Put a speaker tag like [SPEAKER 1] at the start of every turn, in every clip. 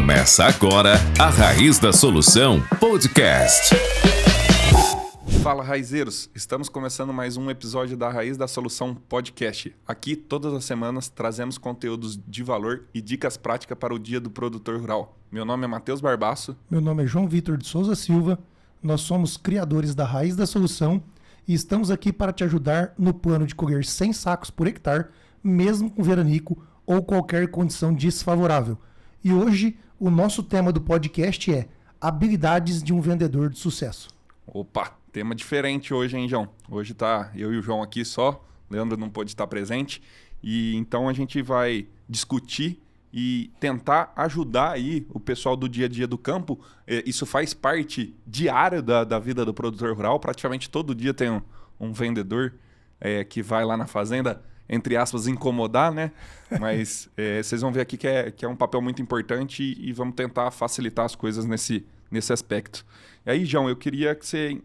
[SPEAKER 1] Começa agora a Raiz da Solução Podcast.
[SPEAKER 2] Fala, raizeiros! Estamos começando mais um episódio da Raiz da Solução Podcast. Aqui, todas as semanas, trazemos conteúdos de valor e dicas práticas para o Dia do Produtor Rural. Meu nome é Matheus Barbaço.
[SPEAKER 3] Meu nome é João Vitor de Souza Silva. Nós somos criadores da Raiz da Solução e estamos aqui para te ajudar no plano de colher 100 sacos por hectare, mesmo com veranico ou qualquer condição desfavorável. E hoje, o nosso tema do podcast é habilidades de um vendedor de sucesso.
[SPEAKER 2] Opa, tema diferente hoje, hein, João? Hoje tá eu e o João aqui só, o Leandro não pôde estar presente, e então a gente vai discutir e tentar ajudar aí o pessoal do dia a dia do campo. Isso faz parte diária da vida do produtor rural, praticamente todo dia tem um vendedor que vai lá na fazenda, entre aspas, incomodar, né? Mas vocês vão ver aqui que é um papel muito importante e vamos tentar facilitar as coisas nesse aspecto. E aí, João, eu queria que você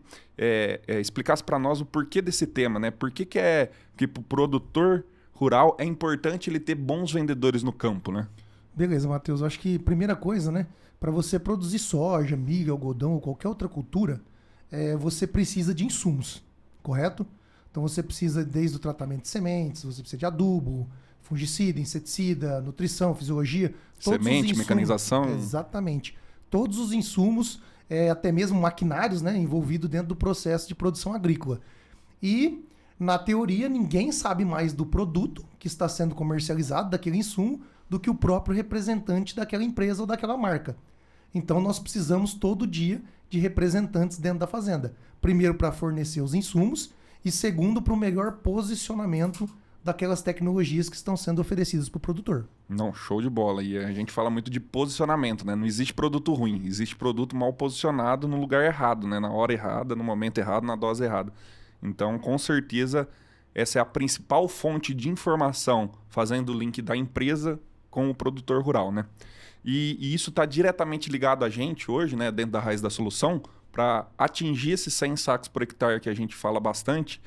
[SPEAKER 2] explicasse para nós o porquê desse tema, né? Por que para o produtor rural é importante ele ter bons vendedores no campo, né?
[SPEAKER 3] Beleza, Matheus. Acho que primeira coisa, né? Para você produzir soja, milho, algodão ou qualquer outra cultura, você precisa de insumos, correto? Então você precisa desde o tratamento de sementes, você precisa de adubo, fungicida, inseticida, nutrição, fisiologia.
[SPEAKER 2] Semente, mecanização.
[SPEAKER 3] Exatamente. Todos os insumos, até mesmo maquinários, né, envolvidos dentro do processo de produção agrícola. E, na teoria, ninguém sabe mais do produto que está sendo comercializado, daquele insumo, do que o próprio representante daquela empresa ou daquela marca. Então nós precisamos todo dia de representantes dentro da fazenda. Primeiro, para fornecer os insumos, e segundo, para o melhor posicionamento daquelas tecnologias que estão sendo oferecidas para o produtor.
[SPEAKER 2] Não, show de bola. E a gente fala muito de posicionamento, né? Não existe produto ruim, existe produto mal posicionado no lugar errado, né? Na hora errada, no momento errado, na dose errada. Então, com certeza, essa é a principal fonte de informação, fazendo o link da empresa com o produtor rural, né? E isso está diretamente ligado a gente hoje, né? Dentro da Raiz da Solução, para atingir esses 100 sacos por hectare que a gente fala bastante,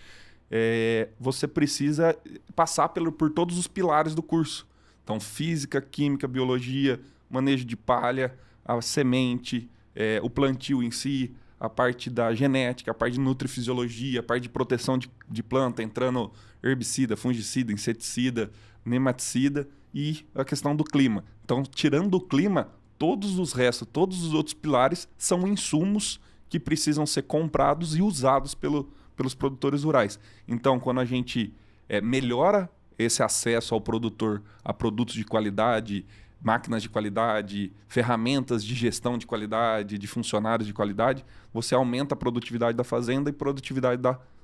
[SPEAKER 2] você precisa passar por todos os pilares do curso. Então, física, química, biologia, manejo de palha, a semente, o plantio em si, a parte da genética, a parte de nutrifisiologia, a parte de proteção de planta, entrando herbicida, fungicida, inseticida, nematicida e a questão do clima. Então, tirando o clima, todos os restos, todos os outros pilares são insumos que precisam ser comprados e usados pelos produtores rurais. Então, quando a gente melhora esse acesso ao produtor a produtos de qualidade, máquinas de qualidade, ferramentas de gestão de qualidade, de funcionários de qualidade, você aumenta a produtividade da fazenda e produtividade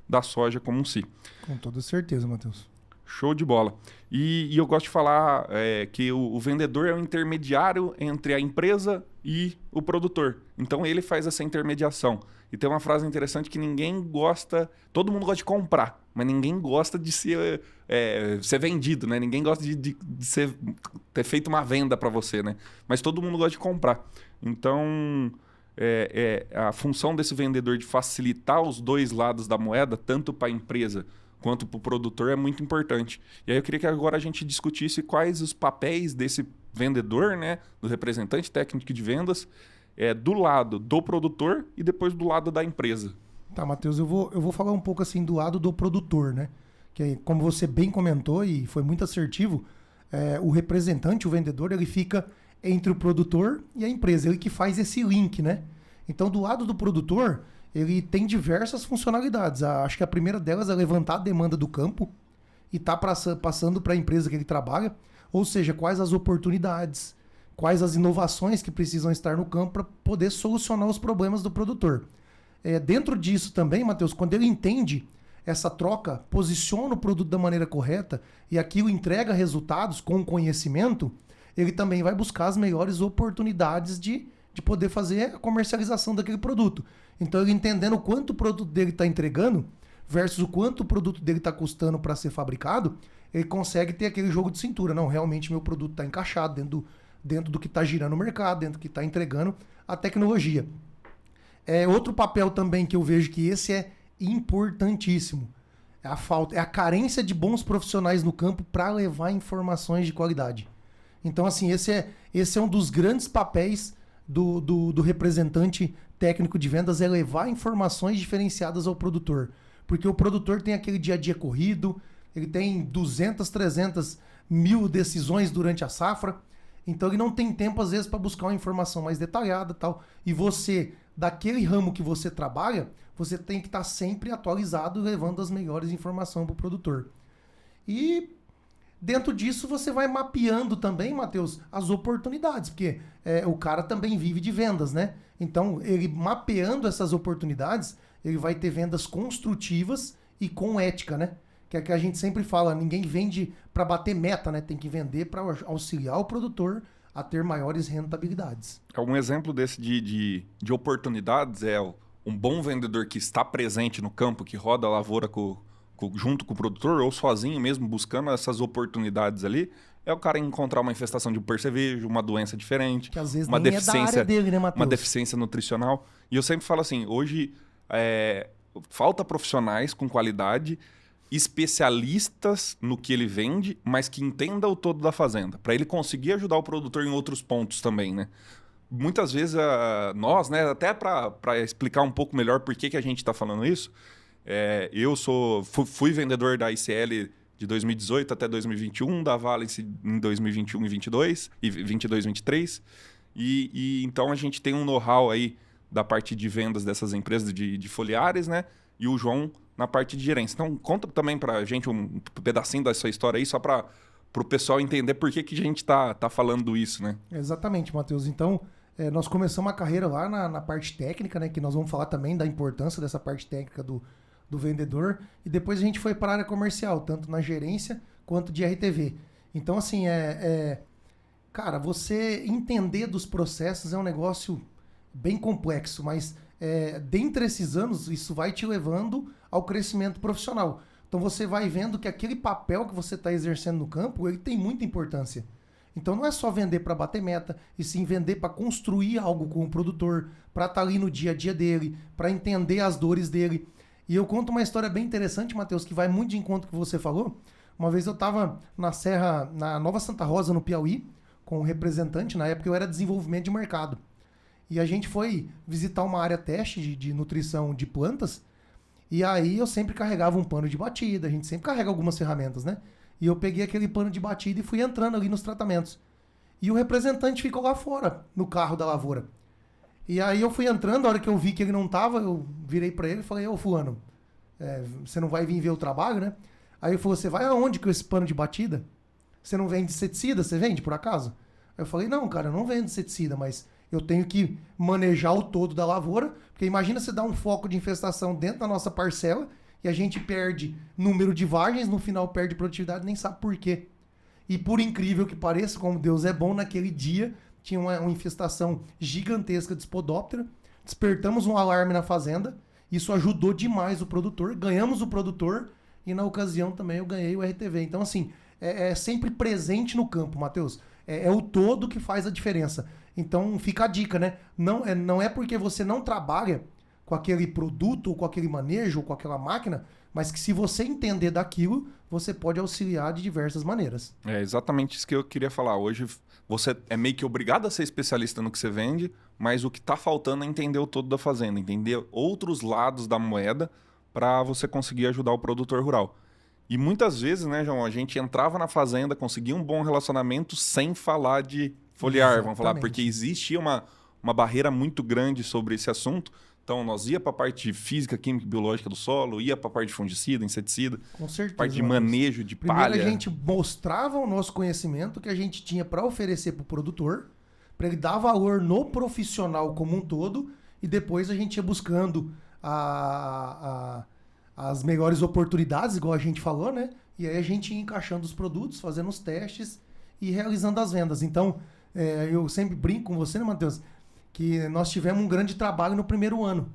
[SPEAKER 2] da soja como um si.
[SPEAKER 3] Com toda certeza, Matheus.
[SPEAKER 2] Show de bola. E eu gosto de falar que o vendedor é o intermediário entre a empresa e o produtor. Então ele faz essa intermediação. E tem uma frase interessante que ninguém gosta... Todo mundo gosta de comprar, mas ninguém gosta de ser vendido, né? Ninguém gosta de ter feito uma venda para você, né? Mas todo mundo gosta de comprar. Então, a função desse vendedor de facilitar os dois lados da moeda, tanto para a empresa quanto para o produtor, é muito importante. E aí eu queria que agora a gente discutisse quais os papéis desse vendedor, né, do representante técnico de vendas, do lado do produtor e depois do lado da empresa.
[SPEAKER 3] Tá, Matheus, eu vou falar um pouco assim do lado do produtor, né? Que como você bem comentou e foi muito assertivo, o representante, o vendedor, ele fica entre o produtor e a empresa, ele que faz esse link, né? Então, do lado do produtor, ele tem diversas funcionalidades. Acho que a primeira delas é levantar a demanda do campo e tá passando para a empresa que ele trabalha, ou seja, quais as oportunidades, quais as inovações que precisam estar no campo para poder solucionar os problemas do produtor. Dentro disso também, Matheus, quando ele entende essa troca, posiciona o produto da maneira correta e aquilo entrega resultados com conhecimento, ele também vai buscar as melhores oportunidades de poder fazer a comercialização daquele produto. Então, ele entendendo o quanto o produto dele está entregando versus o quanto o produto dele está custando para ser fabricado, ele consegue ter aquele jogo de cintura. Não, realmente meu produto está encaixado dentro do que está girando o mercado, dentro do que está entregando a tecnologia. Outro papel também que eu vejo que esse é importantíssimo. É a carência de bons profissionais no campo para levar informações de qualidade. Então, assim, esse é um dos grandes papéis do representante técnico de vendas, é levar informações diferenciadas ao produtor. Porque o produtor tem aquele dia a dia corrido, ele tem 200, 300 mil decisões durante a safra, então ele não tem tempo, às vezes, para buscar uma informação mais detalhada e tal. E você, daquele ramo que você trabalha, você tem que estar sempre atualizado, levando as melhores informações para o produtor. E dentro disso você vai mapeando também, Matheus, as oportunidades, porque o cara também vive de vendas, né? Então, ele mapeando essas oportunidades, ele vai ter vendas construtivas e com ética, né? Que é que a gente sempre fala, ninguém vende para bater meta, né? Tem que vender para auxiliar o produtor a ter maiores rentabilidades.
[SPEAKER 2] Um exemplo desse de oportunidades é um bom vendedor que está presente no campo, que roda a lavoura junto com o produtor ou sozinho mesmo, buscando essas oportunidades ali, é o cara encontrar uma infestação de um percevejo, uma doença diferente,
[SPEAKER 3] que às vezes
[SPEAKER 2] uma
[SPEAKER 3] nem
[SPEAKER 2] deficiência,
[SPEAKER 3] é da área dele, né, Matheus?
[SPEAKER 2] uma deficiência nutricional. E eu sempre falo assim, hoje falta profissionais com qualidade, especialistas no que ele vende, mas que entenda o todo da fazenda, para ele conseguir ajudar o produtor em outros pontos também, né? Muitas vezes nós, né, até para explicar um pouco melhor por que a gente está falando isso, eu fui vendedor da ICL de 2018 até 2021, da Valence em 2021 e 22, e 22, 23. E então a gente tem um know-how aí da parte de vendas dessas empresas de foliares, né? E o João na parte de gerência. Então conta também para a gente um pedacinho da sua história aí, só para o pessoal entender por que a gente tá falando isso, né?
[SPEAKER 3] Exatamente, Matheus. Então, nós começamos a carreira lá na parte técnica, né? Que nós vamos falar também da importância dessa parte técnica do vendedor, e depois a gente foi para a área comercial, tanto na gerência quanto de RTV. Então, assim, cara, você entender dos processos é um negócio bem complexo, mas dentre esses anos, isso vai te levando ao crescimento profissional. Então, você vai vendo que aquele papel que você está exercendo no campo, ele tem muita importância. Então, não é só vender para bater meta, e sim vender para construir algo com o produtor, para estar ali no dia a dia dele, para entender as dores dele. E eu conto uma história bem interessante, Matheus, que vai muito de encontro com o que você falou. Uma vez eu estava na Serra, na Nova Santa Rosa, no Piauí, com um representante. Na época eu era desenvolvimento de mercado. E a gente foi visitar uma área teste de nutrição de plantas. E aí eu sempre carregava um pano de batida. A gente sempre carrega algumas ferramentas, né? E eu peguei aquele pano de batida e fui entrando ali nos tratamentos. E o representante ficou lá fora, no carro da lavoura. E aí eu fui entrando, a hora que eu vi que ele não tava, eu virei pra ele e falei, ô fulano, você não vai vir ver o trabalho, né? Aí ele falou, você vai aonde com esse pano de batida? Você não vende inseticida? Você vende, por acaso? Aí eu falei, não, cara, eu não vendo inseticida, mas eu tenho que manejar o todo da lavoura, porque imagina você dar um foco de infestação dentro da nossa parcela e a gente perde número de vagens, no final perde produtividade, nem sabe por quê. E por incrível que pareça, como Deus é bom, naquele dia tinha uma infestação gigantesca de spodóptera, despertamos um alarme na fazenda, isso ajudou demais o produtor, ganhamos o produtor e na ocasião também eu ganhei o RTV. Então assim, é sempre presente no campo, Matheus. É o todo que faz a diferença. Então fica a dica, né? Não é porque você não trabalha com aquele produto, ou com aquele manejo, ou com aquela máquina, mas que se você entender daquilo, você pode auxiliar de diversas maneiras.
[SPEAKER 2] É exatamente isso que eu queria falar. Hoje você é meio que obrigado a ser especialista no que você vende, mas o que está faltando é entender o todo da fazenda, entender outros lados da moeda para você conseguir ajudar o produtor rural. E muitas vezes, né, João, a gente entrava na fazenda, conseguia um bom relacionamento sem falar de foliar,
[SPEAKER 3] Exatamente.
[SPEAKER 2] vamos falar, porque existia uma barreira muito grande sobre esse assunto. Então, nós ia para a parte física, química e biológica do solo, ia para a parte de fungicida, inseticida,
[SPEAKER 3] Com certeza.
[SPEAKER 2] parte de manejo, de palha.
[SPEAKER 3] Primeiro a gente mostrava o nosso conhecimento que a gente tinha para oferecer para o produtor, para ele dar valor no profissional como um todo, e depois a gente ia buscando as melhores oportunidades, igual a gente falou, né? E aí a gente ia encaixando os produtos, fazendo os testes e realizando as vendas. Então, eu sempre brinco com você, né, Matheus? Que nós tivemos um grande trabalho no primeiro ano,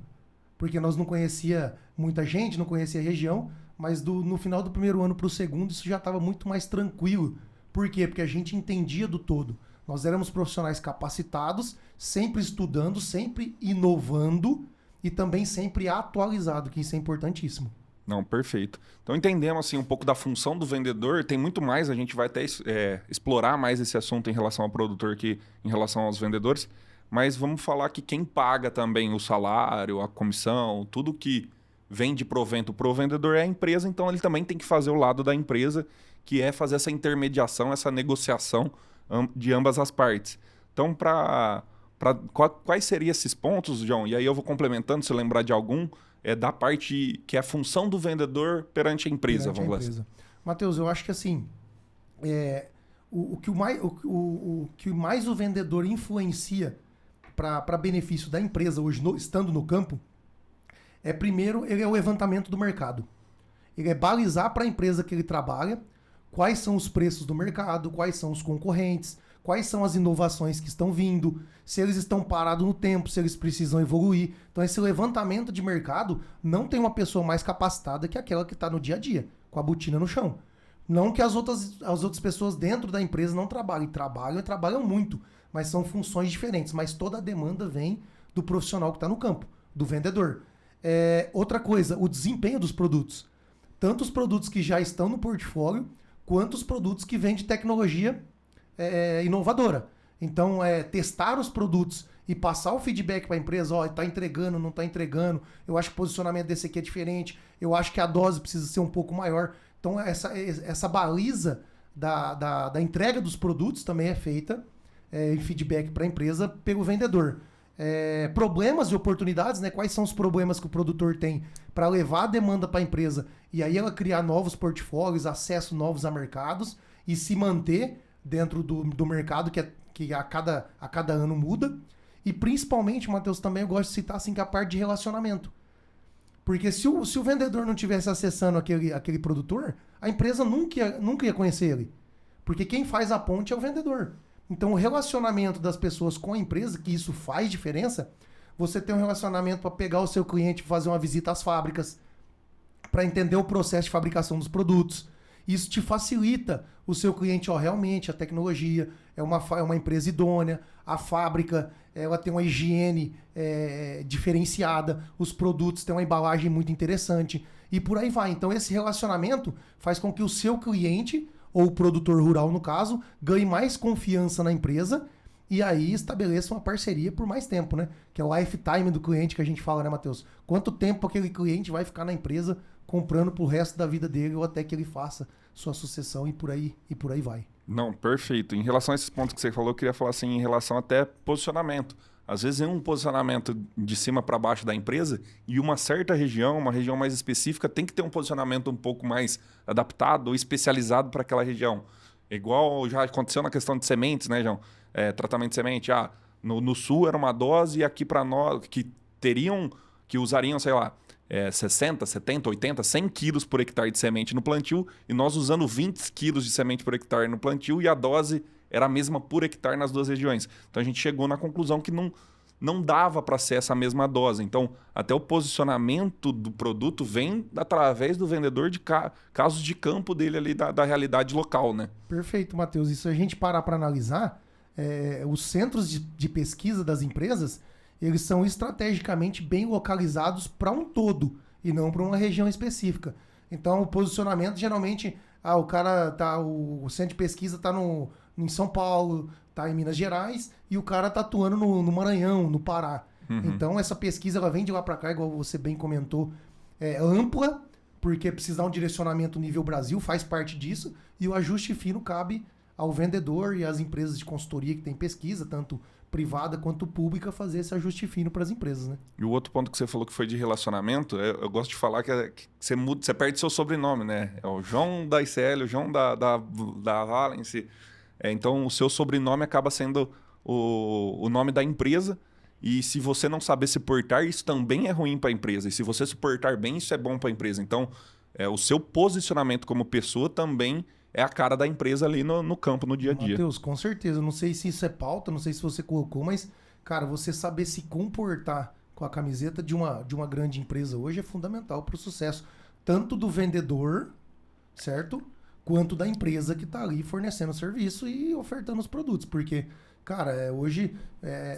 [SPEAKER 3] porque nós não conhecia muita gente, não conhecia a região, mas no final do primeiro ano para o segundo isso já estava muito mais tranquilo. Por quê? Porque a gente entendia do todo. Nós éramos profissionais capacitados, sempre estudando, sempre inovando e também sempre atualizado, que isso é importantíssimo.
[SPEAKER 2] Não, perfeito. Então entendemos assim um pouco da função do vendedor. Tem muito mais, a gente vai até explorar mais esse assunto em relação ao produtor que em relação aos vendedores. Mas vamos falar que quem paga também o salário, a comissão, tudo que vem de provento para o vendedor é a empresa. Então ele também tem que fazer o lado da empresa, que é fazer essa intermediação, essa negociação de ambas as partes. Então, quais seriam esses pontos, João? E aí eu vou complementando, se lembrar de algum. Da parte que é a função do vendedor perante a empresa,
[SPEAKER 3] Perante a
[SPEAKER 2] vamos lá.
[SPEAKER 3] empresa. Matheus, eu acho que assim, o que mais o vendedor influencia para benefício da empresa hoje, estando no campo, primeiro, ele é o levantamento do mercado. Ele é balizar para a empresa que ele trabalha quais são os preços do mercado, quais são os concorrentes, quais são as inovações que estão vindo, se eles estão parados no tempo, se eles precisam evoluir. Então, esse levantamento de mercado não tem uma pessoa mais capacitada que aquela que está no dia a dia, com a botina no chão. Não que as outras pessoas dentro da empresa não trabalhem. Trabalham e trabalham muito, mas são funções diferentes. Mas toda a demanda vem do profissional que está no campo, do vendedor. Outra coisa, o desempenho dos produtos. Tanto os produtos que já estão no portfólio, quanto os produtos que vêm de tecnologia inovadora. Então, testar os produtos e passar o feedback para a empresa, está entregando, não está entregando, eu acho que o posicionamento desse aqui é diferente, eu acho que a dose precisa ser um pouco maior. Então, essa baliza da entrega dos produtos também é feita em feedback para a empresa pelo vendedor. Problemas e oportunidades, né? Quais são os problemas que o produtor tem para levar a demanda para a empresa e aí ela criar novos portfólios, acesso novos a mercados e se manter dentro do mercado que a cada ano muda. E principalmente, Matheus, também eu gosto de citar assim, que a parte de relacionamento. Porque se o vendedor não tivesse acessando aquele produtor, a empresa nunca ia conhecer ele. Porque quem faz a ponte é o vendedor. Então, o relacionamento das pessoas com a empresa, que isso faz diferença, você tem um relacionamento para pegar o seu cliente e fazer uma visita às fábricas, para entender o processo de fabricação dos produtos. Isso te facilita o seu cliente, realmente a tecnologia é uma empresa idônea, a fábrica ela tem uma higiene diferenciada, os produtos têm uma embalagem muito interessante e por aí vai. Então esse relacionamento faz com que o seu cliente, ou o produtor rural no caso, ganhe mais confiança na empresa e aí estabeleça uma parceria por mais tempo, né? Que é o lifetime do cliente que a gente fala, né, Matheus? Quanto tempo aquele cliente vai ficar na empresa comprando pro resto da vida dele ou até que ele faça sua sucessão e por aí vai.
[SPEAKER 2] Não, perfeito. Em relação a esses pontos que você falou, eu queria falar assim, em relação até posicionamento. Às vezes é um posicionamento de cima para baixo da empresa e uma certa região, uma região mais específica, tem que ter um posicionamento um pouco mais adaptado ou especializado para aquela região. Igual já aconteceu na questão de sementes, né, João? Tratamento de semente. No sul era uma dose e aqui para nós, que usariam, sei lá, 60, 70, 80, 100 quilos por hectare de semente no plantio e nós usando 20 quilos de semente por hectare no plantio e a dose era a mesma por hectare nas duas regiões. Então a gente chegou na conclusão que não dava para ser essa mesma dose. Então até o posicionamento do produto vem através do vendedor de casos de campo dele ali da realidade local, né?
[SPEAKER 3] Perfeito, Matheus. E se a gente parar para analisar, os centros de pesquisa das empresas, eles são estrategicamente bem localizados para um todo e não para uma região específica. Então, o posicionamento, geralmente, o centro de pesquisa está em São Paulo, está em Minas Gerais, e o cara está atuando no Maranhão, no Pará. Uhum. Então, essa pesquisa ela vem de lá para cá, igual você bem comentou, ampla, porque precisa dar um direcionamento nível Brasil, faz parte disso, e o ajuste fino cabe ao vendedor e às empresas de consultoria que tem pesquisa, tanto privada quanto pública, fazer esse ajuste fino para as empresas, né?
[SPEAKER 2] E o outro ponto que você falou que foi de relacionamento, eu gosto de falar que você muda, você perde seu sobrenome, né? É o João da ICL, o João da Valence. Então, o seu sobrenome acaba sendo o nome da empresa e se você não saber se portar, isso também é ruim para a empresa. E se você se portar bem, isso é bom para a empresa. Então, o seu posicionamento como pessoa também é a cara da empresa ali no campo, no dia a dia.
[SPEAKER 3] Matheus, com certeza. Não sei se isso é pauta, não sei se você colocou, mas, cara, você saber se comportar com a camiseta de uma grande empresa hoje é fundamental para o sucesso, tanto do vendedor, certo? Quanto da empresa que está ali fornecendo serviço e ofertando os produtos. Porque, cara, hoje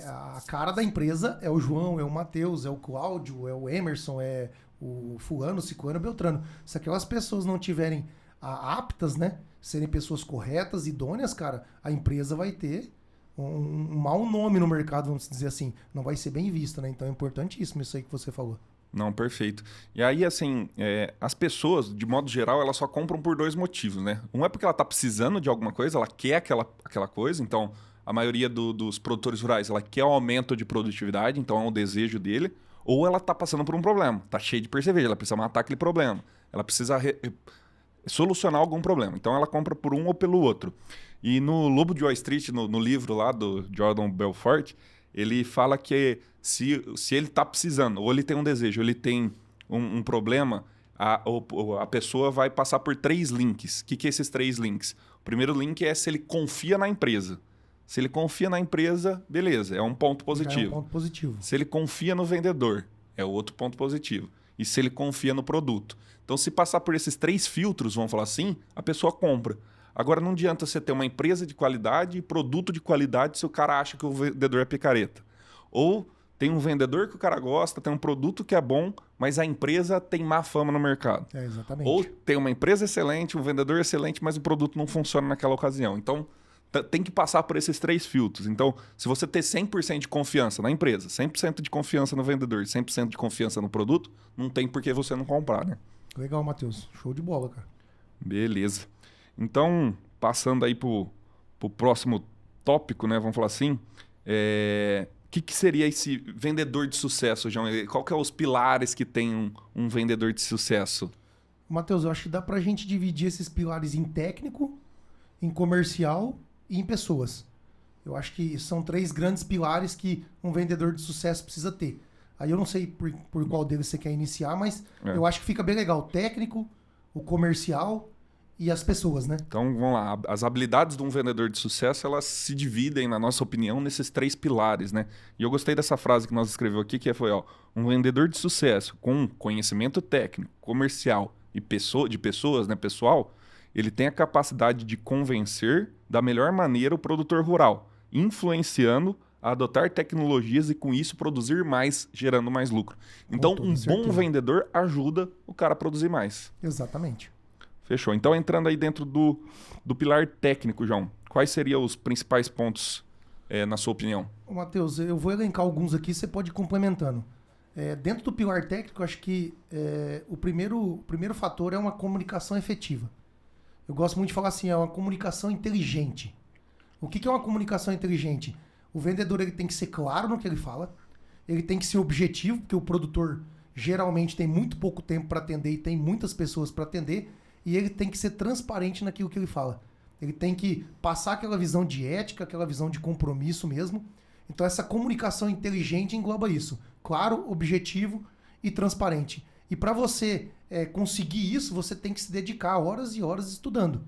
[SPEAKER 3] a cara da empresa é o João, é o Matheus, é o Cláudio, é o Emerson, é o fulano, o ciclano, o beltrano. Se aquelas pessoas não tiverem aptas, né? Serem pessoas corretas, idôneas, cara, a empresa vai ter um mau nome no mercado, vamos dizer assim. Não vai ser bem vista, né? Então é importantíssimo isso aí que você falou.
[SPEAKER 2] Não, perfeito. E aí, assim, as pessoas, de modo geral, elas só compram por 2 motivos, né? Um é porque ela está precisando de alguma coisa, ela quer aquela coisa. Então, a maioria dos produtores rurais, ela quer o aumento de produtividade, então é um desejo dele. Ou ela está passando por um problema, está cheia de percevejo, ela precisa matar aquele problema. Ela precisa solucionar algum problema. Então, ela compra por um ou pelo outro. E no Lobo de Wall Street, no livro lá do Jordan Belfort, ele fala que se ele está precisando, ou ele tem um desejo, ou ele tem um problema, a pessoa vai passar por 3 links. O que é esses 3 links? O primeiro link é se ele confia na empresa. Se ele confia na empresa, beleza, é um ponto positivo.
[SPEAKER 3] Já é um ponto positivo.
[SPEAKER 2] Se ele confia no vendedor, é outro ponto positivo. E se ele confia no produto. Então, se passar por esses 3 filtros, vamos falar assim, a pessoa compra. Agora, não adianta você ter uma empresa de qualidade e produto de qualidade se o cara acha que o vendedor é picareta. Ou tem um vendedor que o cara gosta, tem um produto que é bom, mas a empresa tem má fama no mercado.
[SPEAKER 3] Exatamente.
[SPEAKER 2] Ou tem uma empresa excelente, um vendedor excelente, mas o produto não funciona naquela ocasião. Então, tem que passar por esses 3 filtros. Então, se você ter 100% de confiança na empresa, 100% de confiança no vendedor e 100% de confiança no produto, não tem por que você não comprar, né?
[SPEAKER 3] Legal, Matheus. Show de bola, cara.
[SPEAKER 2] Beleza. Então, passando aí pro próximo tópico, né? Vamos falar assim. O que seria esse vendedor de sucesso, João? Qual que é os pilares que tem um vendedor de sucesso?
[SPEAKER 3] Matheus, eu acho que dá pra gente dividir esses pilares em técnico, em comercial e em pessoas. Eu acho que são 3 grandes pilares que um vendedor de sucesso precisa ter. Aí eu não sei por qual deles você quer iniciar, mas eu acho que fica bem legal. O técnico, o comercial e as pessoas, né?
[SPEAKER 2] Então, vamos lá. As habilidades de um vendedor de sucesso, elas se dividem, na nossa opinião, nesses 3 pilares, né? E eu gostei dessa frase que nós escreveu aqui, que foi, um vendedor de sucesso com conhecimento técnico, comercial e de pessoas, né, pessoal, ele tem a capacidade de convencer da melhor maneira o produtor rural, influenciando a adotar tecnologias e, com isso, produzir mais, gerando mais lucro. Então, um bom vendedor ajuda o cara a produzir mais.
[SPEAKER 3] Exatamente.
[SPEAKER 2] Fechou. Então, entrando aí dentro do pilar técnico, João, quais seriam os principais pontos, na sua opinião?
[SPEAKER 3] Matheus, eu vou elencar alguns aqui, você pode ir complementando. Dentro do pilar técnico, eu acho que o primeiro fator é uma comunicação efetiva. Eu gosto muito de falar assim, é uma comunicação inteligente. O que é uma comunicação inteligente? O vendedor ele tem que ser claro no que ele fala, ele tem que ser objetivo, porque o produtor geralmente tem muito pouco tempo para atender e tem muitas pessoas para atender, e ele tem que ser transparente naquilo que ele fala. Ele tem que passar aquela visão de ética, aquela visão de compromisso mesmo. Então essa comunicação inteligente engloba isso. Claro, objetivo e transparente. E para você conseguir isso, você tem que se dedicar horas e horas estudando.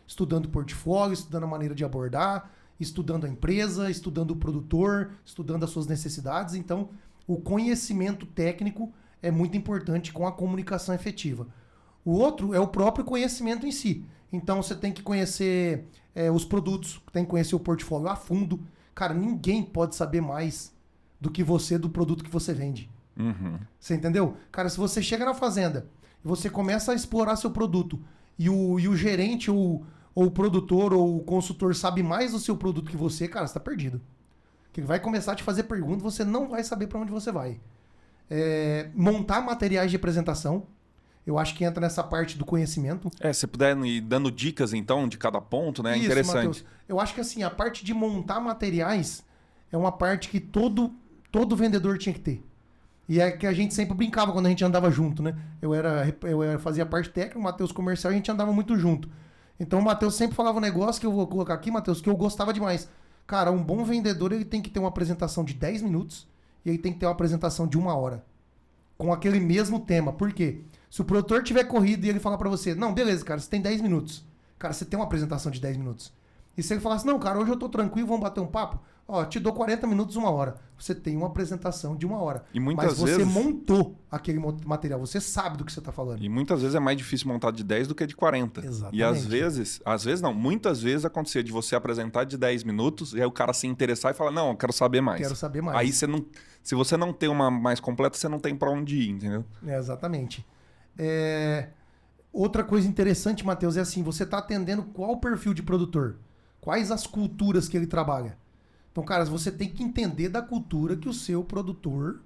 [SPEAKER 3] Estudando o portfólio, estudando a maneira de abordar, estudando a empresa, estudando o produtor, estudando as suas necessidades. Então, o conhecimento técnico é muito importante com a comunicação efetiva. O outro é o próprio conhecimento em si. Então, você tem que conhecer os produtos, tem que conhecer o portfólio a fundo. Cara, ninguém pode saber mais do que você do produto que você vende.
[SPEAKER 2] Uhum.
[SPEAKER 3] Você entendeu? Cara, se você chega na fazenda e você começa a explorar seu produto e o gerente ou o produtor ou o consultor sabe mais do seu produto que você, cara, você tá perdido. Que ele vai começar a te fazer perguntas, você não vai saber para onde você vai. Montar materiais de apresentação, eu acho que entra nessa parte do conhecimento.
[SPEAKER 2] Se puder ir dando dicas, então, de cada ponto, né? É interessante.
[SPEAKER 3] Mateus, eu acho que assim, a parte de montar materiais é uma parte que todo vendedor tinha que ter. E é que a gente sempre brincava quando a gente andava junto, né? Eu fazia parte técnica, o Matheus comercial, e a gente andava muito junto. Então o Matheus sempre falava um negócio que eu vou colocar aqui, Matheus, que eu gostava demais. Cara, um bom vendedor, ele tem que ter uma apresentação de 10 minutos e ele tem que ter uma apresentação de 1 hora. Com aquele mesmo tema. Por quê? Se o produtor tiver corrido e ele falar pra você, não, beleza, cara, você tem 10 minutos. Cara, você tem uma apresentação de 10 minutos. E se ele falasse, não, cara, hoje eu tô tranquilo, vamos bater um papo. Ó, te dou 40 minutos, 1 hora. Você tem uma apresentação de 1 hora.
[SPEAKER 2] E muitas
[SPEAKER 3] Mas você
[SPEAKER 2] vezes...
[SPEAKER 3] montou aquele material, você sabe do que você tá falando.
[SPEAKER 2] E muitas vezes é mais difícil montar de 10 do que de 40.
[SPEAKER 3] Exatamente.
[SPEAKER 2] E às vezes não, muitas vezes acontecia de você apresentar de 10 minutos e aí o cara se interessar e falar, não, eu quero saber mais.
[SPEAKER 3] Quero saber mais.
[SPEAKER 2] Aí se você não tem uma mais completa, você não tem pra onde ir, entendeu?
[SPEAKER 3] Exatamente. Outra coisa interessante, Matheus, é assim, você tá atendendo qual perfil de produtor? Quais as culturas que ele trabalha? Então, cara, você tem que entender da cultura que o seu produtor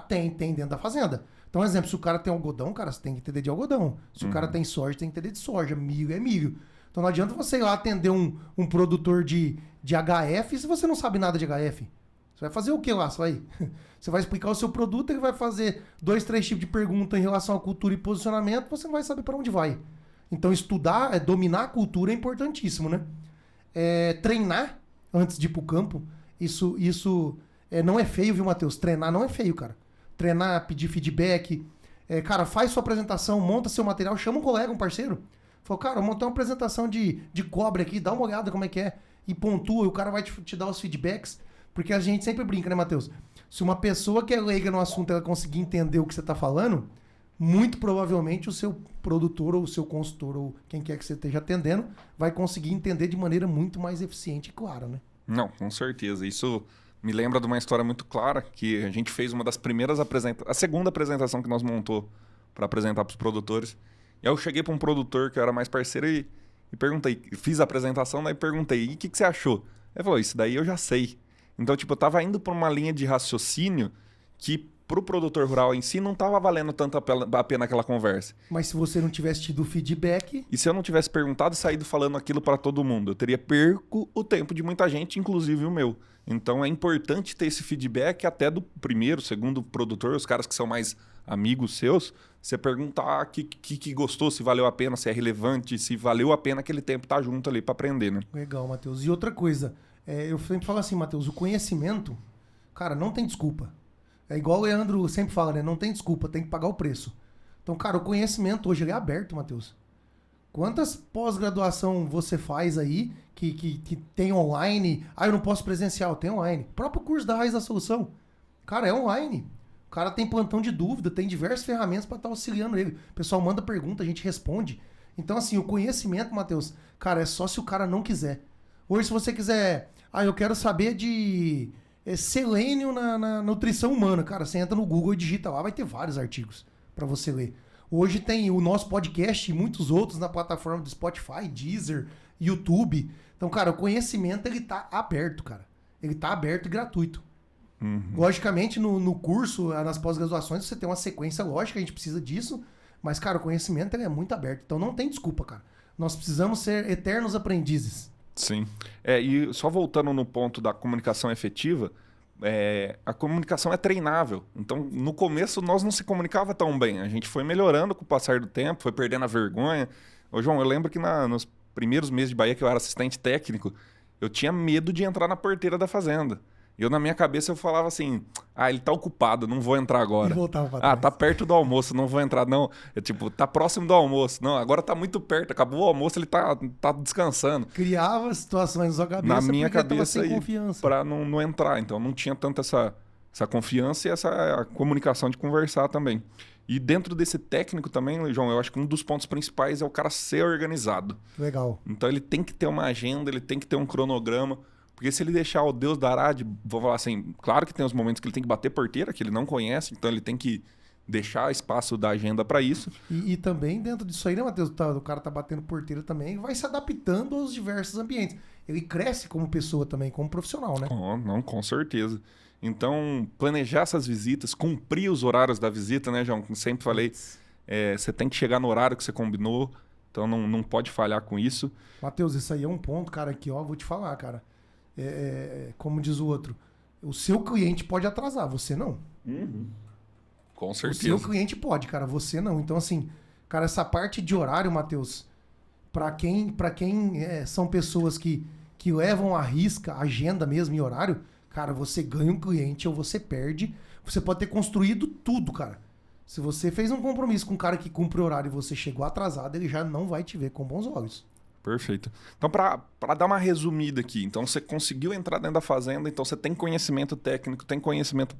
[SPEAKER 3] tem dentro da fazenda. Então, exemplo, se o cara tem algodão, cara, você tem que entender de algodão. Se o cara tem soja, tem que entender de soja. Milho é milho. Então não adianta você ir lá atender um produtor de HF se você não sabe nada de HF. Você vai fazer o que lá? Você vai explicar o seu produto, ele vai fazer 2, 3 tipos de pergunta em relação à cultura e posicionamento, você não vai saber para onde vai. Então estudar, dominar a cultura é importantíssimo, né? Treinar antes de ir pro campo, isso não é feio, viu, Matheus? Treinar não é feio, cara. Treinar, pedir feedback. Cara, faz sua apresentação, monta seu material, chama um colega, um parceiro. Fala, cara, eu montei uma apresentação de cobre aqui, dá uma olhada como é que é. E pontua, e o cara vai te dar os feedbacks. Porque a gente sempre brinca, né, Matheus? Se uma pessoa que é leiga no assunto, ela conseguir entender o que você tá falando, muito provavelmente o seu produtor ou o seu consultor ou quem quer que você esteja atendendo vai conseguir entender de maneira muito mais eficiente e clara, né?
[SPEAKER 2] Não, com certeza. Isso me lembra de uma história muito clara que a gente fez uma das primeiras apresentações, a segunda apresentação que nós montou para apresentar para os produtores. E aí eu cheguei para um produtor que eu era mais parceiro e perguntei, fiz a apresentação, daí perguntei, e o que você achou? Ele falou, isso daí eu já sei. Então, tipo, eu tava indo por uma linha de raciocínio que pro produtor rural em si não tava valendo tanto a pena aquela conversa.
[SPEAKER 3] Mas se você não tivesse tido feedback...
[SPEAKER 2] E se eu não tivesse perguntado e saído falando aquilo para todo mundo, eu teria perco o tempo de muita gente, inclusive o meu. Então é importante ter esse feedback até do primeiro, segundo produtor, os caras que são mais amigos seus, você perguntar que gostou, se valeu a pena, se é relevante, se valeu a pena aquele tempo estar junto ali para aprender, né?
[SPEAKER 3] Legal, Matheus. E outra coisa, eu sempre falo assim, Matheus, o conhecimento, cara, não tem desculpa. É igual o Leandro sempre fala, né? Não tem desculpa, tem que pagar o preço. Então, cara, o conhecimento hoje ele é aberto, Matheus. Quantas pós-graduação você faz aí que tem online? Ah, eu não posso presencial, tem online. O próprio curso da Raiz da Solução. Cara, é online. O cara tem plantão de dúvida, tem diversas ferramentas para estar auxiliando ele. O pessoal manda pergunta, a gente responde. Então, assim, o conhecimento, Matheus, cara, é só se o cara não quiser. Hoje, se você quiser... Ah, eu quero saber de... selênio na nutrição humana. Cara, você entra no Google e digita lá, vai ter vários artigos para você ler. Hoje tem o nosso podcast e muitos outros na plataforma do Spotify, Deezer, YouTube. Então, cara, o conhecimento ele tá aberto, cara. Ele tá aberto e gratuito. Uhum. Logicamente, no curso, nas pós-graduações, você tem uma sequência lógica, a gente precisa disso. Mas, cara, o conhecimento ele é muito aberto. Então não tem desculpa, cara. Nós precisamos ser eternos aprendizes.
[SPEAKER 2] Sim. E só voltando no ponto da comunicação efetiva, a comunicação é treinável. Então, no começo, nós não se comunicava tão bem. A gente foi melhorando com o passar do tempo, foi perdendo a vergonha. Ô, João, eu lembro que nos primeiros meses de Bahia, que eu era assistente técnico, eu tinha medo de entrar na porteira da fazenda. Eu, na minha cabeça, eu falava assim, ele tá ocupado, não vou entrar agora.
[SPEAKER 3] E voltava pra trás.
[SPEAKER 2] Tá perto do almoço, não vou entrar, não. Tá próximo do almoço. Não, agora tá muito perto, acabou o almoço, ele tá descansando.
[SPEAKER 3] Criava situações na sua cabeça,
[SPEAKER 2] na minha cabeça
[SPEAKER 3] sem confiança.
[SPEAKER 2] Pra não entrar. Então, não tinha tanto essa confiança e essa comunicação de conversar também. E dentro desse técnico também, João, eu acho que um dos pontos principais é o cara ser organizado.
[SPEAKER 3] Legal.
[SPEAKER 2] Então, ele tem que ter uma agenda, ele tem que ter um cronograma. Porque se ele deixar o Deus dará vou falar assim, claro que tem os momentos que ele tem que bater porteira, que ele não conhece, então ele tem que deixar espaço da agenda para isso.
[SPEAKER 3] E também dentro disso aí, né, Matheus? O cara tá batendo porteira também, vai se adaptando aos diversos ambientes. Ele cresce como pessoa também, como profissional, né?
[SPEAKER 2] Não, com certeza. Então, planejar essas visitas, cumprir os horários da visita, né, João? Como sempre falei, você tem que chegar no horário que você combinou, então não pode falhar com isso.
[SPEAKER 3] Matheus, isso aí é um ponto, cara, que vou te falar, cara. Como diz o outro, o seu cliente pode atrasar, você não.
[SPEAKER 2] Uhum. Com certeza.
[SPEAKER 3] O seu cliente pode, cara, você não. Então, assim, cara, essa parte de horário, Matheus, pra quem são pessoas que levam à risca, agenda mesmo e horário, cara, você ganha um cliente ou você perde. Você pode ter construído tudo, cara. Se você fez um compromisso com um cara que cumpre o horário e você chegou atrasado, ele já não vai te ver com bons olhos.
[SPEAKER 2] Perfeito. Então, para dar uma resumida aqui, então você conseguiu entrar dentro da fazenda, então você tem conhecimento técnico, tem conhecimento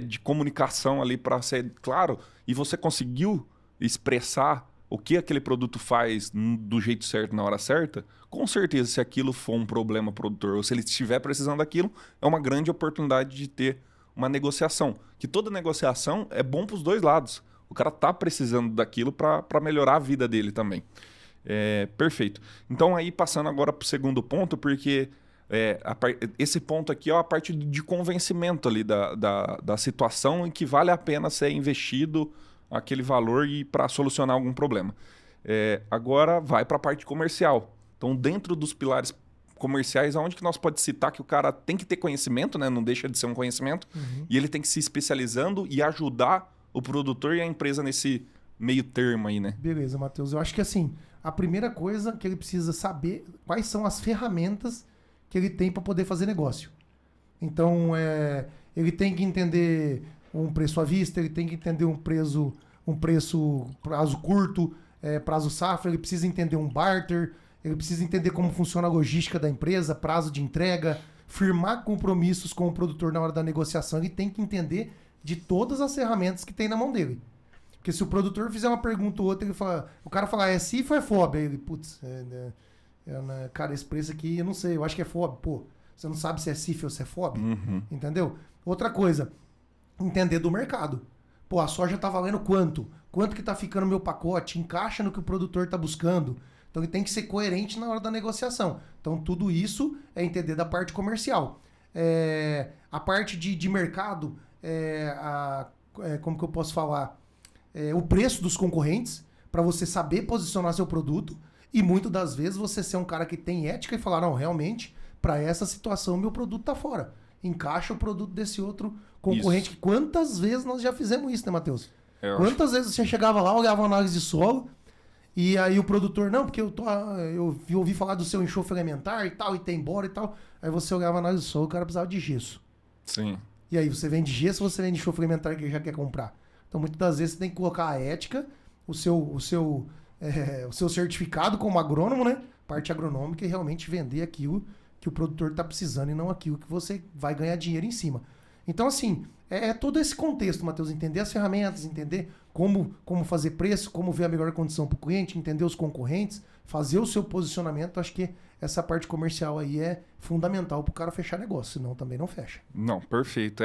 [SPEAKER 2] de comunicação ali para ser claro, e você conseguiu expressar o que aquele produto faz do jeito certo, na hora certa, com certeza, se aquilo for um problema pro produtor ou se ele estiver precisando daquilo, é uma grande oportunidade de ter uma negociação. Que toda negociação é bom para os dois lados. O cara tá precisando daquilo para melhorar a vida dele também. Perfeito. Então, aí passando agora para o segundo ponto, porque esse ponto aqui é a parte de convencimento ali da situação em que vale a pena ser investido aquele valor e para solucionar algum problema. Agora vai para a parte comercial. Então, dentro dos pilares comerciais, aonde que nós pode citar que o cara tem que ter conhecimento, né? Não deixa de ser um conhecimento, e ele tem que se especializando e ajudar o produtor e a empresa nesse meio termo aí, né?
[SPEAKER 3] Beleza, Matheus. Eu acho que assim, a primeira coisa que ele precisa saber quais são as ferramentas que ele tem para poder fazer negócio. Então, ele tem que entender um preço à vista, ele tem que entender um preço prazo curto, prazo safra, ele precisa entender um barter, ele precisa entender como funciona a logística da empresa, prazo de entrega, firmar compromissos com o produtor na hora da negociação, ele tem que entender de todas as ferramentas que tem na mão dele. Porque se o produtor fizer uma pergunta ou outra, o cara falar, é CIF ou é FOB? Aí ele, putz, cara, esse preço aqui, eu não sei, eu acho que é FOB. Pô, você não sabe se é CIF ou se é FOB? Entendeu? Outra coisa, entender do mercado. Pô, a soja tá valendo quanto? Quanto que tá ficando o meu pacote? Encaixa no que o produtor tá buscando. Então ele tem que ser coerente na hora da negociação. Então tudo isso é entender da parte comercial. A parte de mercado, como que eu posso falar? O preço dos concorrentes, para você saber posicionar seu produto e muitas das vezes você ser um cara que tem ética e falar, não, realmente, para essa situação meu produto tá fora. Encaixa o produto desse outro concorrente.
[SPEAKER 2] Isso.
[SPEAKER 3] Quantas vezes nós já fizemos isso, né, Matheus? Quantas vezes você chegava lá, olhava uma análise de solo e aí o produtor, não, porque eu ouvi falar do seu enxofre elementar e tal, e tem embora e tal. Aí você olhava a análise de solo, o cara precisava de gesso.
[SPEAKER 2] Sim.
[SPEAKER 3] E aí, você vende gesso ou você vende enxofre elementar que ele já quer comprar? Então, muitas das vezes, você tem que colocar a ética, o seu certificado como agrônomo, né? Parte agronômica e realmente vender aquilo que o produtor está precisando e não aquilo que você vai ganhar dinheiro em cima. Então, assim, todo esse contexto, Matheus, entender as ferramentas, entender como fazer preço, como ver a melhor condição para o cliente, entender os concorrentes, fazer o seu posicionamento. Acho que essa parte comercial aí é fundamental para o cara fechar negócio, senão também não fecha.
[SPEAKER 2] Não, perfeito.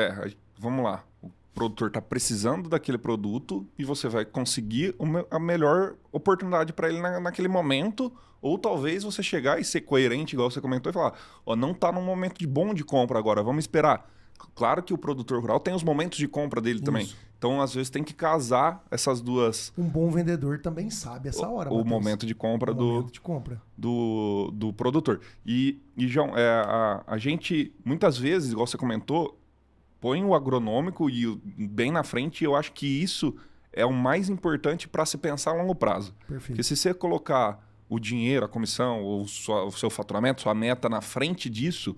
[SPEAKER 2] Vamos lá. O produtor está precisando daquele produto e você vai conseguir a melhor oportunidade para ele naquele momento, ou talvez você chegar e ser coerente, igual você comentou, e falar, não está num momento bom de compra agora, vamos esperar. Claro que o produtor rural tem os momentos de compra dele também. Então, às vezes, tem que casar essas duas...
[SPEAKER 3] Um bom vendedor também sabe essa hora,
[SPEAKER 2] O momento de compra do produtor. E João, a gente, muitas vezes, igual você comentou, põe o agronômico e bem na frente, e eu acho que isso é o mais importante para se pensar a longo prazo.
[SPEAKER 3] Perfeito.
[SPEAKER 2] Porque se você colocar o dinheiro, a comissão, ou o seu faturamento, sua meta na frente disso,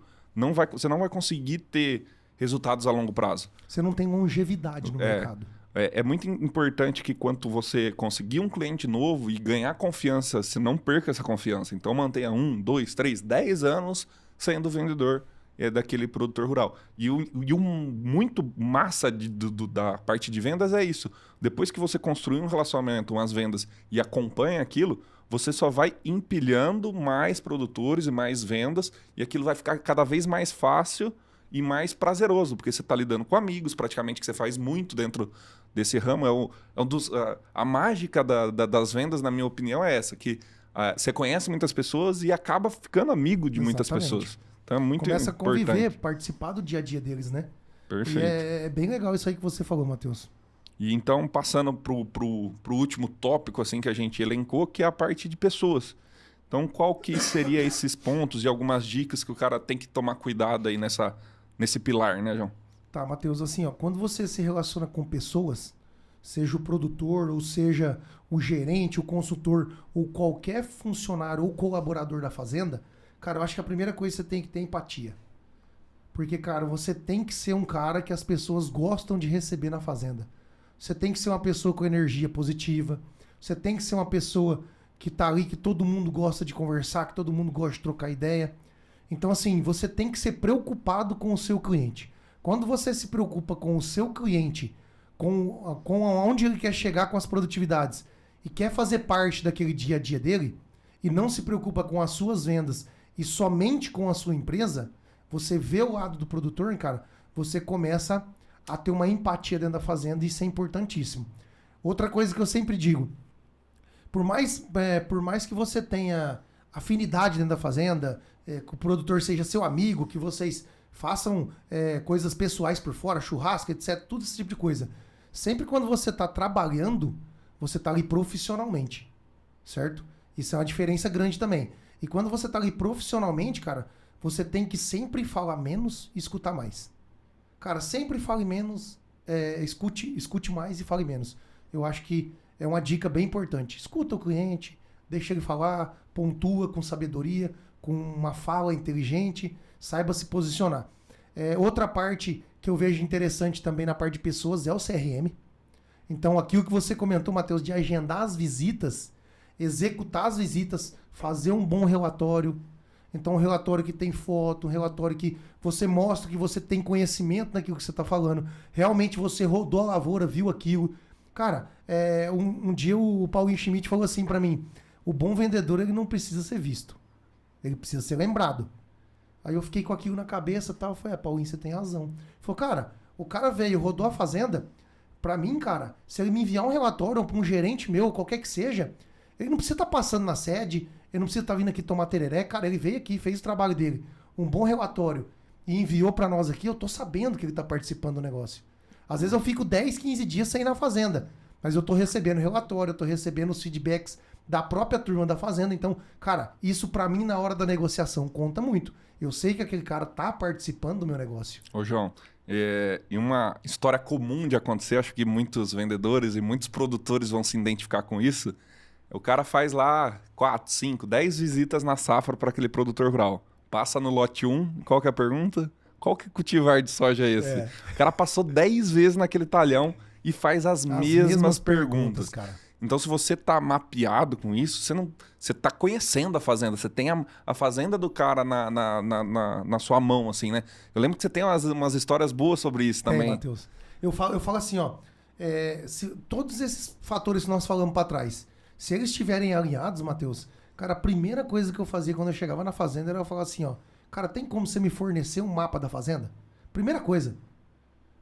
[SPEAKER 2] você não vai conseguir ter resultados a longo prazo.
[SPEAKER 3] Você não tem longevidade no mercado.
[SPEAKER 2] É muito importante que quando você conseguir um cliente novo e ganhar confiança, você não perca essa confiança. Então mantenha 1, 2, 3, 10 anos sendo vendedor daquele produtor rural. E muito massa da parte de vendas é isso. Depois que você construir um relacionamento, umas vendas e acompanha aquilo, você só vai empilhando mais produtores e mais vendas e aquilo vai ficar cada vez mais fácil e mais prazeroso, porque você está lidando com amigos, praticamente, que você faz muito dentro desse ramo. A mágica das vendas, na minha opinião, é essa, que você conhece muitas pessoas e acaba ficando amigo de muitas pessoas. Então é muito importante.
[SPEAKER 3] Começa a conviver, participar do dia a dia deles, né?
[SPEAKER 2] Perfeito.
[SPEAKER 3] E é bem legal isso aí que você falou, Matheus.
[SPEAKER 2] E então, passando pro último tópico assim que a gente elencou, que é a parte de pessoas. Então, qual que seria esses pontos e algumas dicas que o cara tem que tomar cuidado aí nesse pilar, né, João?
[SPEAKER 3] Tá, Matheus, assim, quando você se relaciona com pessoas, seja o produtor, ou seja o gerente, o consultor, ou qualquer funcionário ou colaborador da fazenda, cara, eu acho que a primeira coisa que você tem que ter empatia. Porque, cara, você tem que ser um cara que as pessoas gostam de receber na fazenda. Você tem que ser uma pessoa com energia positiva. Você tem que ser uma pessoa que tá ali, que todo mundo gosta de conversar, que todo mundo gosta de trocar ideia. Então, assim, você tem que ser preocupado com o seu cliente. Quando você se preocupa com o seu cliente, com onde ele quer chegar com as produtividades e quer fazer parte daquele dia a dia dele, e não se preocupa com as suas vendas e somente com a sua empresa, você vê o lado do produtor, cara, você começa a ter uma empatia dentro da fazenda e isso é importantíssimo. Outra coisa que eu sempre digo, por mais que você tenha afinidade dentro da fazenda, que o produtor seja seu amigo, que vocês façam coisas pessoais por fora, churrasco, etc., tudo esse tipo de coisa. Sempre quando você está trabalhando, você está ali profissionalmente, certo? Isso é uma diferença grande também. E quando você está ali profissionalmente, cara, você tem que sempre falar menos e escutar mais. Cara, sempre fale menos, escute mais e fale menos. Eu acho que é uma dica bem importante. Escuta o cliente, deixa ele falar, pontua com sabedoria, com uma fala inteligente, saiba se posicionar. Outra parte que eu vejo interessante também na parte de pessoas é o CRM. Então, aquilo que você comentou, Matheus, de agendar as visitas, executar as visitas, fazer um bom relatório. Então, um relatório que tem foto, um relatório que você mostra que você tem conhecimento daquilo que você está falando. Realmente você rodou a lavoura, viu aquilo. Cara, um dia o Paulinho Schmidt falou assim para mim, o bom vendedor ele não precisa ser visto, ele precisa ser lembrado. Aí eu fiquei com aquilo na cabeça e tal, eu falei, Paulinho, você tem razão. Ele falou, cara, o cara veio, rodou a fazenda, pra mim, cara, se ele me enviar um relatório pra um gerente meu, qualquer que seja, ele não precisa estar passando na sede, ele não precisa estar vindo aqui tomar tereré, cara, ele veio aqui, fez o trabalho dele, um bom relatório, e enviou pra nós aqui, eu tô sabendo que ele tá participando do negócio. Às vezes eu fico 10, 15 dias sem ir na fazenda, mas eu tô recebendo relatório, eu tô recebendo os feedbacks da própria turma da fazenda, então, cara, isso pra mim na hora da negociação conta muito. Eu sei que aquele cara tá participando do meu negócio.
[SPEAKER 2] Ô, João, e uma história comum de acontecer, acho que muitos vendedores e muitos produtores vão se identificar com isso, o cara faz lá 4, 5, 10 visitas na safra para aquele produtor rural. Passa no lote 1, qual que é a pergunta? Qual que cultivar de soja é esse? O cara passou 10 vezes naquele talhão e faz as mesmas perguntas.
[SPEAKER 3] Cara.
[SPEAKER 2] Então, se você tá mapeado com isso, você tá conhecendo a fazenda. Você tem a fazenda do cara na sua mão, assim, né? Eu lembro que você tem umas histórias boas sobre isso também.
[SPEAKER 3] Matheus. Eu falo assim, ó. Se todos esses fatores que nós falamos para trás, se eles estiverem alinhados, Matheus, cara, a primeira coisa que eu fazia quando eu chegava na fazenda era eu falar assim, ó. Cara, tem como você me fornecer um mapa da fazenda? Primeira coisa.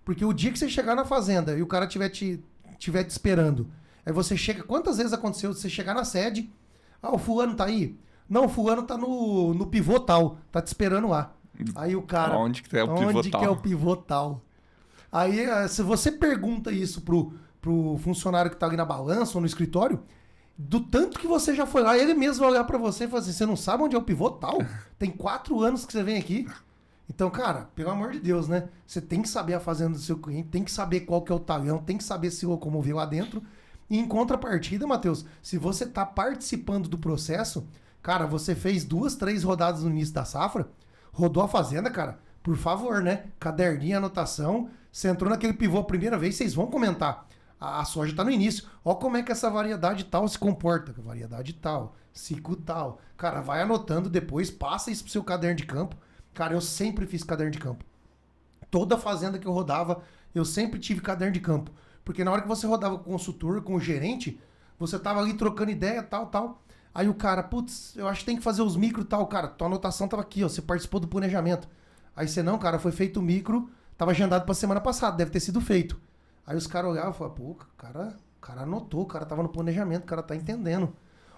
[SPEAKER 3] Porque o dia que você chegar na fazenda e o cara tiver te esperando, aí você chega... Quantas vezes aconteceu de você chegar na sede, o fulano tá aí? Não, o fulano tá no pivô tal, tá te esperando lá. Aí o cara...
[SPEAKER 2] Onde que é o pivô tal?
[SPEAKER 3] Onde que é o pivô tal? Aí, se você pergunta isso pro funcionário que tá ali na balança ou no escritório, do tanto que você já foi lá, ele mesmo vai olhar pra você e falar assim, você não sabe onde é o pivô tal? Tem 4 anos que você vem aqui. Então, cara, pelo amor de Deus, né? Você tem que saber a fazenda do seu cliente, tem que saber qual que é o talhão, tem que saber se locomover lá dentro. E em contrapartida, Matheus, se você tá participando do processo, cara, você fez 2, 3 rodadas no início da safra, rodou a fazenda, cara, por favor, né? Caderninho, anotação, você entrou naquele pivô a primeira vez, vocês vão comentar. A soja tá no início. Ó como é que essa variedade tal se comporta. Variedade tal, ciclo tal. Cara, vai anotando depois, passa isso pro seu caderno de campo. Cara, eu sempre fiz caderno de campo. Toda fazenda que eu rodava, eu sempre tive caderno de campo. Porque na hora que você rodava com o consultor, com o gerente, você tava ali trocando ideia, tal. Aí o cara, putz, eu acho que tem que fazer os micro tal. Cara, tua anotação tava aqui, ó, você participou do planejamento. Aí você, não, cara, foi feito o micro, tava agendado pra semana passada, deve ter sido feito. Aí os caras olhavam e falavam, pô, o cara anotou, o cara tava no planejamento, o cara tá entendendo.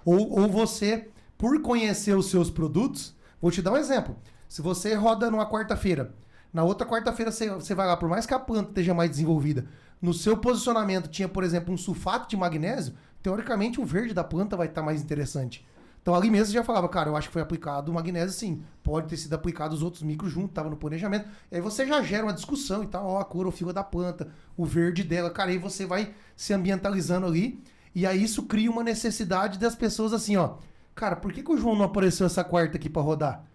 [SPEAKER 3] Ou você, por conhecer os seus produtos, vou te dar um exemplo. Se você roda numa quarta-feira, na outra quarta-feira você vai lá, por mais que a planta esteja mais desenvolvida, no seu posicionamento tinha, por exemplo, um sulfato de magnésio, teoricamente o verde da planta vai estar mais interessante. Então ali mesmo você já falava, cara, eu acho que foi aplicado o magnésio sim, pode ter sido aplicado os outros micros junto, tava no planejamento. E aí você já gera uma discussão e tal, ó, a clorofila da planta, o verde dela, cara, aí você vai se ambientalizando ali, e aí isso cria uma necessidade das pessoas assim, ó, cara, por que o João não apareceu essa quarta aqui pra rodar?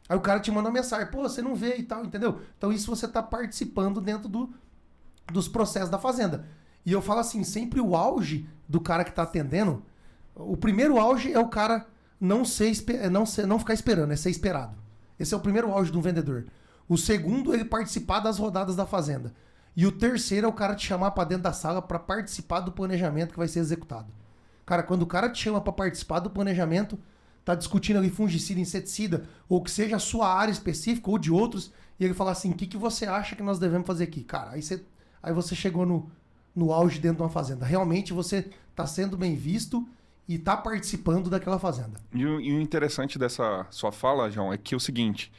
[SPEAKER 3] Aí o cara te manda uma mensagem, pô, você não vê e tal, entendeu? Então isso você tá participando dentro dos processos da fazenda. E eu falo assim, sempre o auge do cara que tá atendendo, O primeiro auge é o cara não ficar esperando, é ser esperado. Esse é o primeiro auge de um vendedor. O segundo, ele participar das rodadas da fazenda. E o terceiro é o cara te chamar para dentro da sala para participar do planejamento que vai ser executado. Cara, quando o cara te chama para participar do planejamento, tá discutindo ali fungicida, inseticida, ou que seja a sua área específica ou de outros, e ele fala assim, o que você acha que nós devemos fazer aqui? Cara, aí você chegou no auge dentro de uma fazenda. Realmente você tá sendo bem visto e tá participando daquela fazenda.
[SPEAKER 2] E o interessante dessa sua fala, João, é que é o seguinte,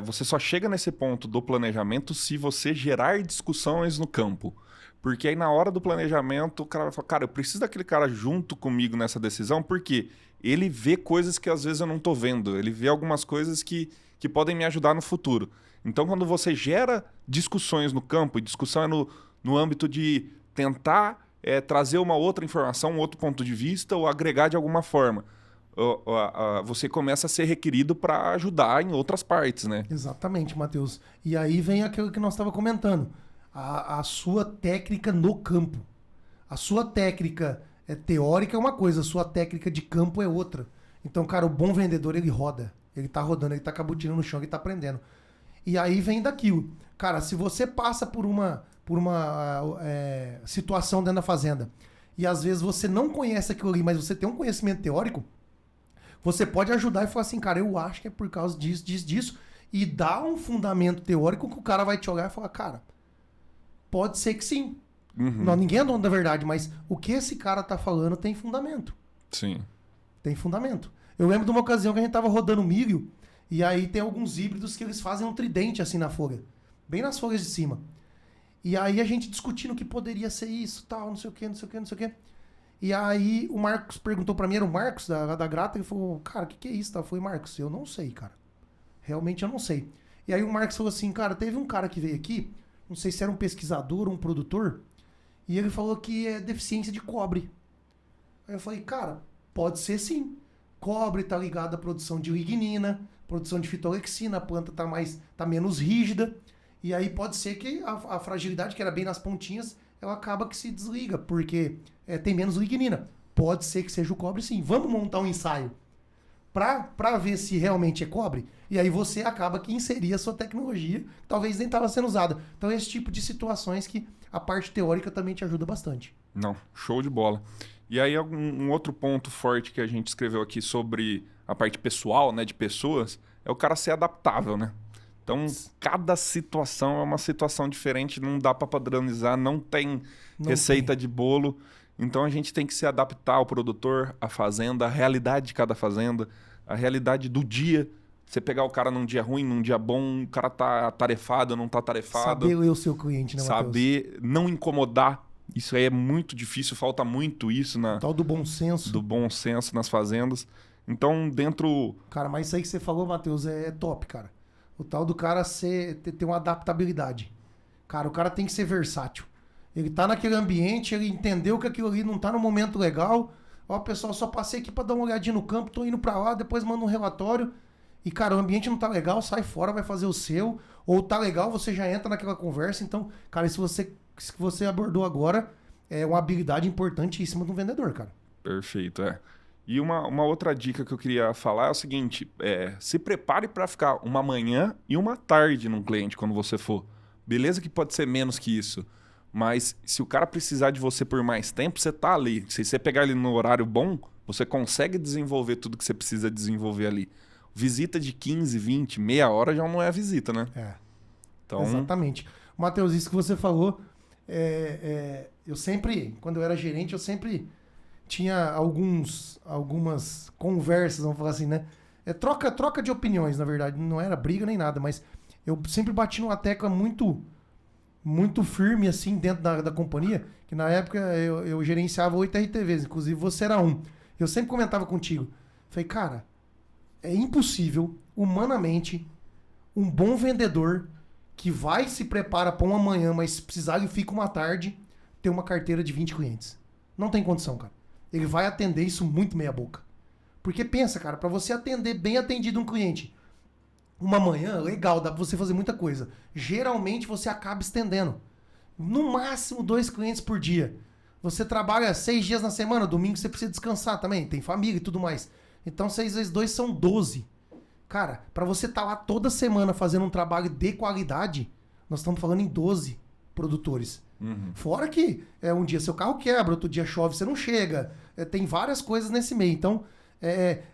[SPEAKER 2] você só chega nesse ponto do planejamento se você gerar discussões no campo. Porque aí na hora do planejamento, o cara vai falar, cara, eu preciso daquele cara junto comigo nessa decisão, porque ele vê coisas que às vezes eu não tô vendo, ele vê algumas coisas que podem me ajudar no futuro. Então, quando você gera discussões no campo, e discussão é no âmbito de tentar trazer uma outra informação, um outro ponto de vista, ou agregar de alguma forma, você começa a ser requerido para ajudar em outras partes, né?
[SPEAKER 3] Exatamente, Matheus. E aí vem aquilo que nós estávamos comentando. A sua técnica no campo. A sua técnica teórica é uma coisa, a sua técnica de campo é outra. Então, cara, o bom vendedor, ele roda. Ele tá rodando, ele tá cabutinando no chão, ele tá aprendendo. E aí vem daquilo. Cara, se você passa por uma situação dentro da fazenda e às vezes você não conhece aquilo ali, mas você tem um conhecimento teórico, você pode ajudar e falar assim, cara, eu acho que é por causa disso, disso, e dar um fundamento teórico que o cara vai te olhar e falar, cara, pode ser que sim.
[SPEAKER 2] Uhum.
[SPEAKER 3] Não, ninguém é dono da verdade, mas o que esse cara tá falando tem fundamento.
[SPEAKER 2] Sim.
[SPEAKER 3] Tem fundamento. Eu lembro de uma ocasião que a gente tava rodando milho, e aí tem alguns híbridos que eles fazem um tridente assim na folha, bem nas folhas de cima. E aí a gente discutindo que poderia ser isso, tal, não sei o quê. E aí o Marcos perguntou pra mim, era o Marcos da Grata, ele falou, cara, o que é isso? Eu falei, Marcos, eu não sei, cara. Realmente eu não sei. E aí o Marcos falou assim, cara, teve um cara que veio aqui, não sei se era um pesquisador ou um produtor, e ele falou que é deficiência de cobre. Aí eu falei, cara, pode ser sim. Cobre tá ligado à produção de lignina, produção de fitolexina, a planta tá menos rígida. E aí pode ser que a fragilidade, que era bem nas pontinhas, ela acaba que se desliga, porque tem menos lignina. Pode ser que seja o cobre, sim. Vamos montar um ensaio para ver se realmente é cobre. E aí você acaba que inserir a sua tecnologia, que talvez nem estava sendo usada. Então esse tipo de situações que a parte teórica também te ajuda bastante.
[SPEAKER 2] Não, show de bola. E aí um outro ponto forte que a gente escreveu aqui sobre a parte pessoal, né, de pessoas, é o cara ser adaptável, né? Então, cada situação é uma situação diferente, não dá para padronizar, não tem receita de bolo. Então, a gente tem que se adaptar ao produtor, à fazenda, à realidade de cada fazenda, à realidade do dia. Você pegar o cara num dia ruim, num dia bom, o cara tá atarefado, não tá atarefado.
[SPEAKER 3] Saber ler o seu cliente, né, Matheus?
[SPEAKER 2] Saber não incomodar. Isso aí é muito difícil, falta muito isso
[SPEAKER 3] tal do bom senso.
[SPEAKER 2] Do bom senso nas fazendas. Então, dentro...
[SPEAKER 3] Cara, mas isso aí que você falou, Matheus, é top, cara. O tal do cara ter uma adaptabilidade. Cara, o cara tem que ser versátil. Ele tá naquele ambiente, ele entendeu que aquilo ali não tá no momento legal. Ó, pessoal, só passei aqui pra dar uma olhadinha no campo, tô indo pra lá, depois mando um relatório. E, cara, o ambiente não tá legal, sai fora, vai fazer o seu. Ou tá legal, você já entra naquela conversa. Então, cara, isso que você abordou agora é uma habilidade importantíssima do vendedor, cara.
[SPEAKER 2] Perfeito, E uma outra dica que eu queria falar é o seguinte, se prepare para ficar uma manhã e uma tarde num cliente quando você for. Beleza que pode ser menos que isso, mas se o cara precisar de você por mais tempo, você tá ali. Se você pegar ele no horário bom, você consegue desenvolver tudo que você precisa desenvolver ali. Visita de 15, 20, meia hora já não é visita, né? Então...
[SPEAKER 3] Exatamente. Matheus, isso que você falou, eu sempre, quando eu era gerente, eu sempre... tinha algumas conversas, vamos falar assim, né? Troca de opiniões, na verdade. Não era briga nem nada, mas eu sempre bati numa tecla muito firme, assim, dentro da companhia, que na época eu gerenciava 8 RTVs, inclusive você era um. Eu sempre comentava contigo. Falei, cara, é impossível, humanamente, um bom vendedor que vai se prepara para uma manhã, mas se precisar ele fica uma tarde, ter uma carteira de 20 clientes. Não tem condição, cara. Ele vai atender isso muito meia boca. Porque pensa, cara, para você atender bem atendido um cliente, uma manhã, legal, dá pra você fazer muita coisa. Geralmente você acaba estendendo. No máximo 2 clientes por dia. Você trabalha 6 dias na semana, domingo você precisa descansar também, tem família e tudo mais. Então 6 vezes 2 são 12. Cara, pra você estar lá toda semana fazendo um trabalho de qualidade, nós estamos falando em 12 produtores. Fora que um dia seu carro quebra, outro dia chove, você não chega. Tem várias coisas nesse meio. Então,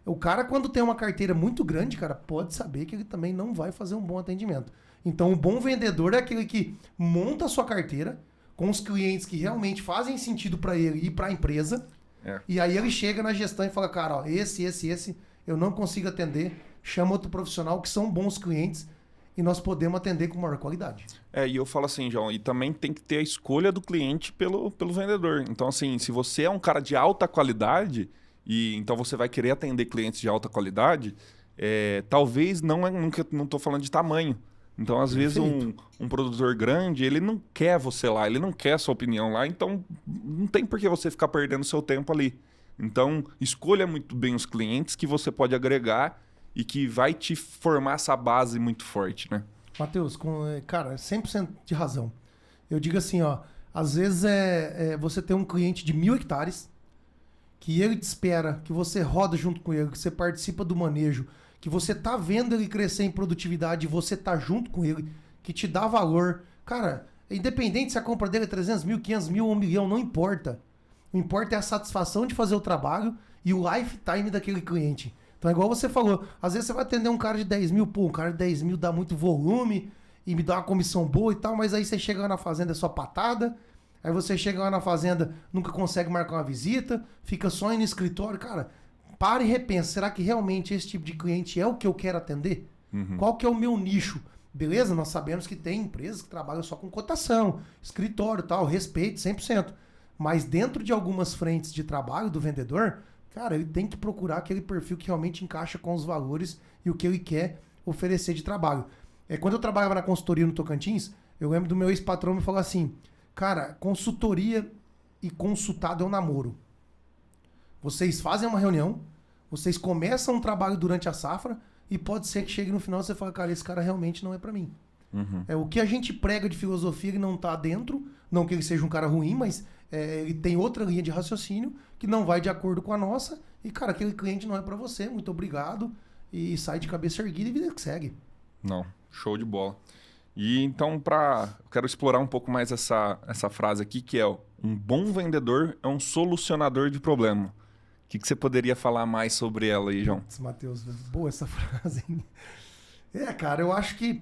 [SPEAKER 3] o cara, quando tem uma carteira muito grande, cara, pode saber que ele também não vai fazer um bom atendimento. Então, o bom vendedor é aquele que monta a sua carteira com os clientes que realmente fazem sentido para ele e para a empresa. E aí ele chega na gestão e fala, cara, ó, esse, eu não consigo atender. Chama outro profissional que são bons clientes e nós podemos atender com maior qualidade.
[SPEAKER 2] E eu falo assim, João, e também tem que ter a escolha do cliente pelo vendedor. Então, assim, se você é um cara de alta qualidade, e então você vai querer atender clientes de alta qualidade, talvez não estou falando de tamanho. Então, às vezes, um produtor grande, ele não quer você lá, ele não quer a sua opinião lá, então não tem por que você ficar perdendo seu tempo ali. Então, escolha muito bem os clientes que você pode agregar e que vai te formar essa base muito forte, né?
[SPEAKER 3] Matheus, cara, 100% de razão. Eu digo assim, ó, às vezes você tem um cliente de 1.000 hectares que ele te espera, que você roda junto com ele, que você participa do manejo, que você tá vendo ele crescer em produtividade e você tá junto com ele, que te dá valor. Cara, independente se a compra dele é 300 mil, 500 mil ou 1 milhão, não importa. O que importa é a satisfação de fazer o trabalho e o lifetime daquele cliente. Então, igual você falou, às vezes você vai atender um cara de 10 mil, pô, um cara de 10 mil dá muito volume e me dá uma comissão boa e tal, mas aí você chega lá na fazenda é só patada, aí você chega lá na fazenda, nunca consegue marcar uma visita, fica só indo no escritório. Cara, para e repensa, será que realmente esse tipo de cliente é o que eu quero atender? Qual que é o meu nicho? Beleza, nós sabemos que tem empresas que trabalham só com cotação, escritório e tal, respeito 100%. Mas dentro de algumas frentes de trabalho do vendedor, cara, ele tem que procurar aquele perfil que realmente encaixa com os valores e o que ele quer oferecer de trabalho. Quando eu trabalhava na consultoria no Tocantins, eu lembro do meu ex-patrão me falar assim, cara, consultoria e consultado é um namoro. Vocês fazem uma reunião, vocês começam um trabalho durante a safra e pode ser que chegue no final e você fala, cara, esse cara realmente não é pra mim. O que a gente prega de filosofia, ele não tá dentro, não que ele seja um cara ruim, mas ele tem outra linha de raciocínio que não vai de acordo com a nossa e, cara, aquele cliente não é pra você, muito obrigado, e sai de cabeça erguida e vida que segue.
[SPEAKER 2] Não, show de bola. E então, eu quero explorar um pouco mais essa frase aqui, que é um bom vendedor é um solucionador de problema. O que você poderia falar mais sobre ela aí, João?
[SPEAKER 3] Matheus, boa essa frase, hein? Cara, eu acho que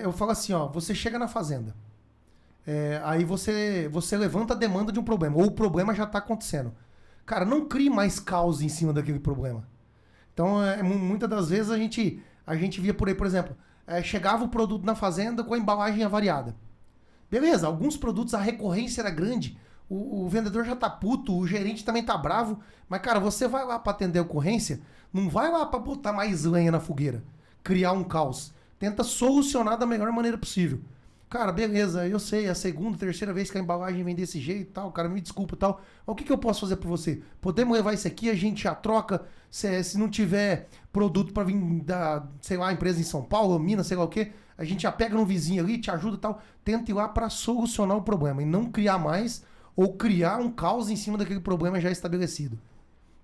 [SPEAKER 3] eu falo assim, ó, você chega na fazenda, aí você levanta a demanda de um problema, ou o problema já está acontecendo. Cara, não crie mais caos em cima daquele problema. Então, muitas das vezes a gente via por aí, por exemplo, chegava o produto na fazenda com a embalagem avariada. Beleza, alguns produtos a recorrência era grande, o vendedor já tá puto, o gerente também tá bravo, mas, cara, você vai lá para atender a ocorrência, não vai lá para botar mais lenha na fogueira, criar um caos. Tenta solucionar da melhor maneira possível. Cara, beleza, eu sei, é a segunda, terceira vez que a embalagem vem desse jeito e tal, cara, me desculpa e tal. Mas o que eu posso fazer por você? Podemos levar isso aqui, a gente já troca, se não tiver produto para vir da, sei lá, empresa em São Paulo, Minas, sei lá o quê, a gente já pega no vizinho ali, te ajuda e tal. Tenta ir lá para solucionar o problema e não criar mais ou criar um caos em cima daquele problema já estabelecido.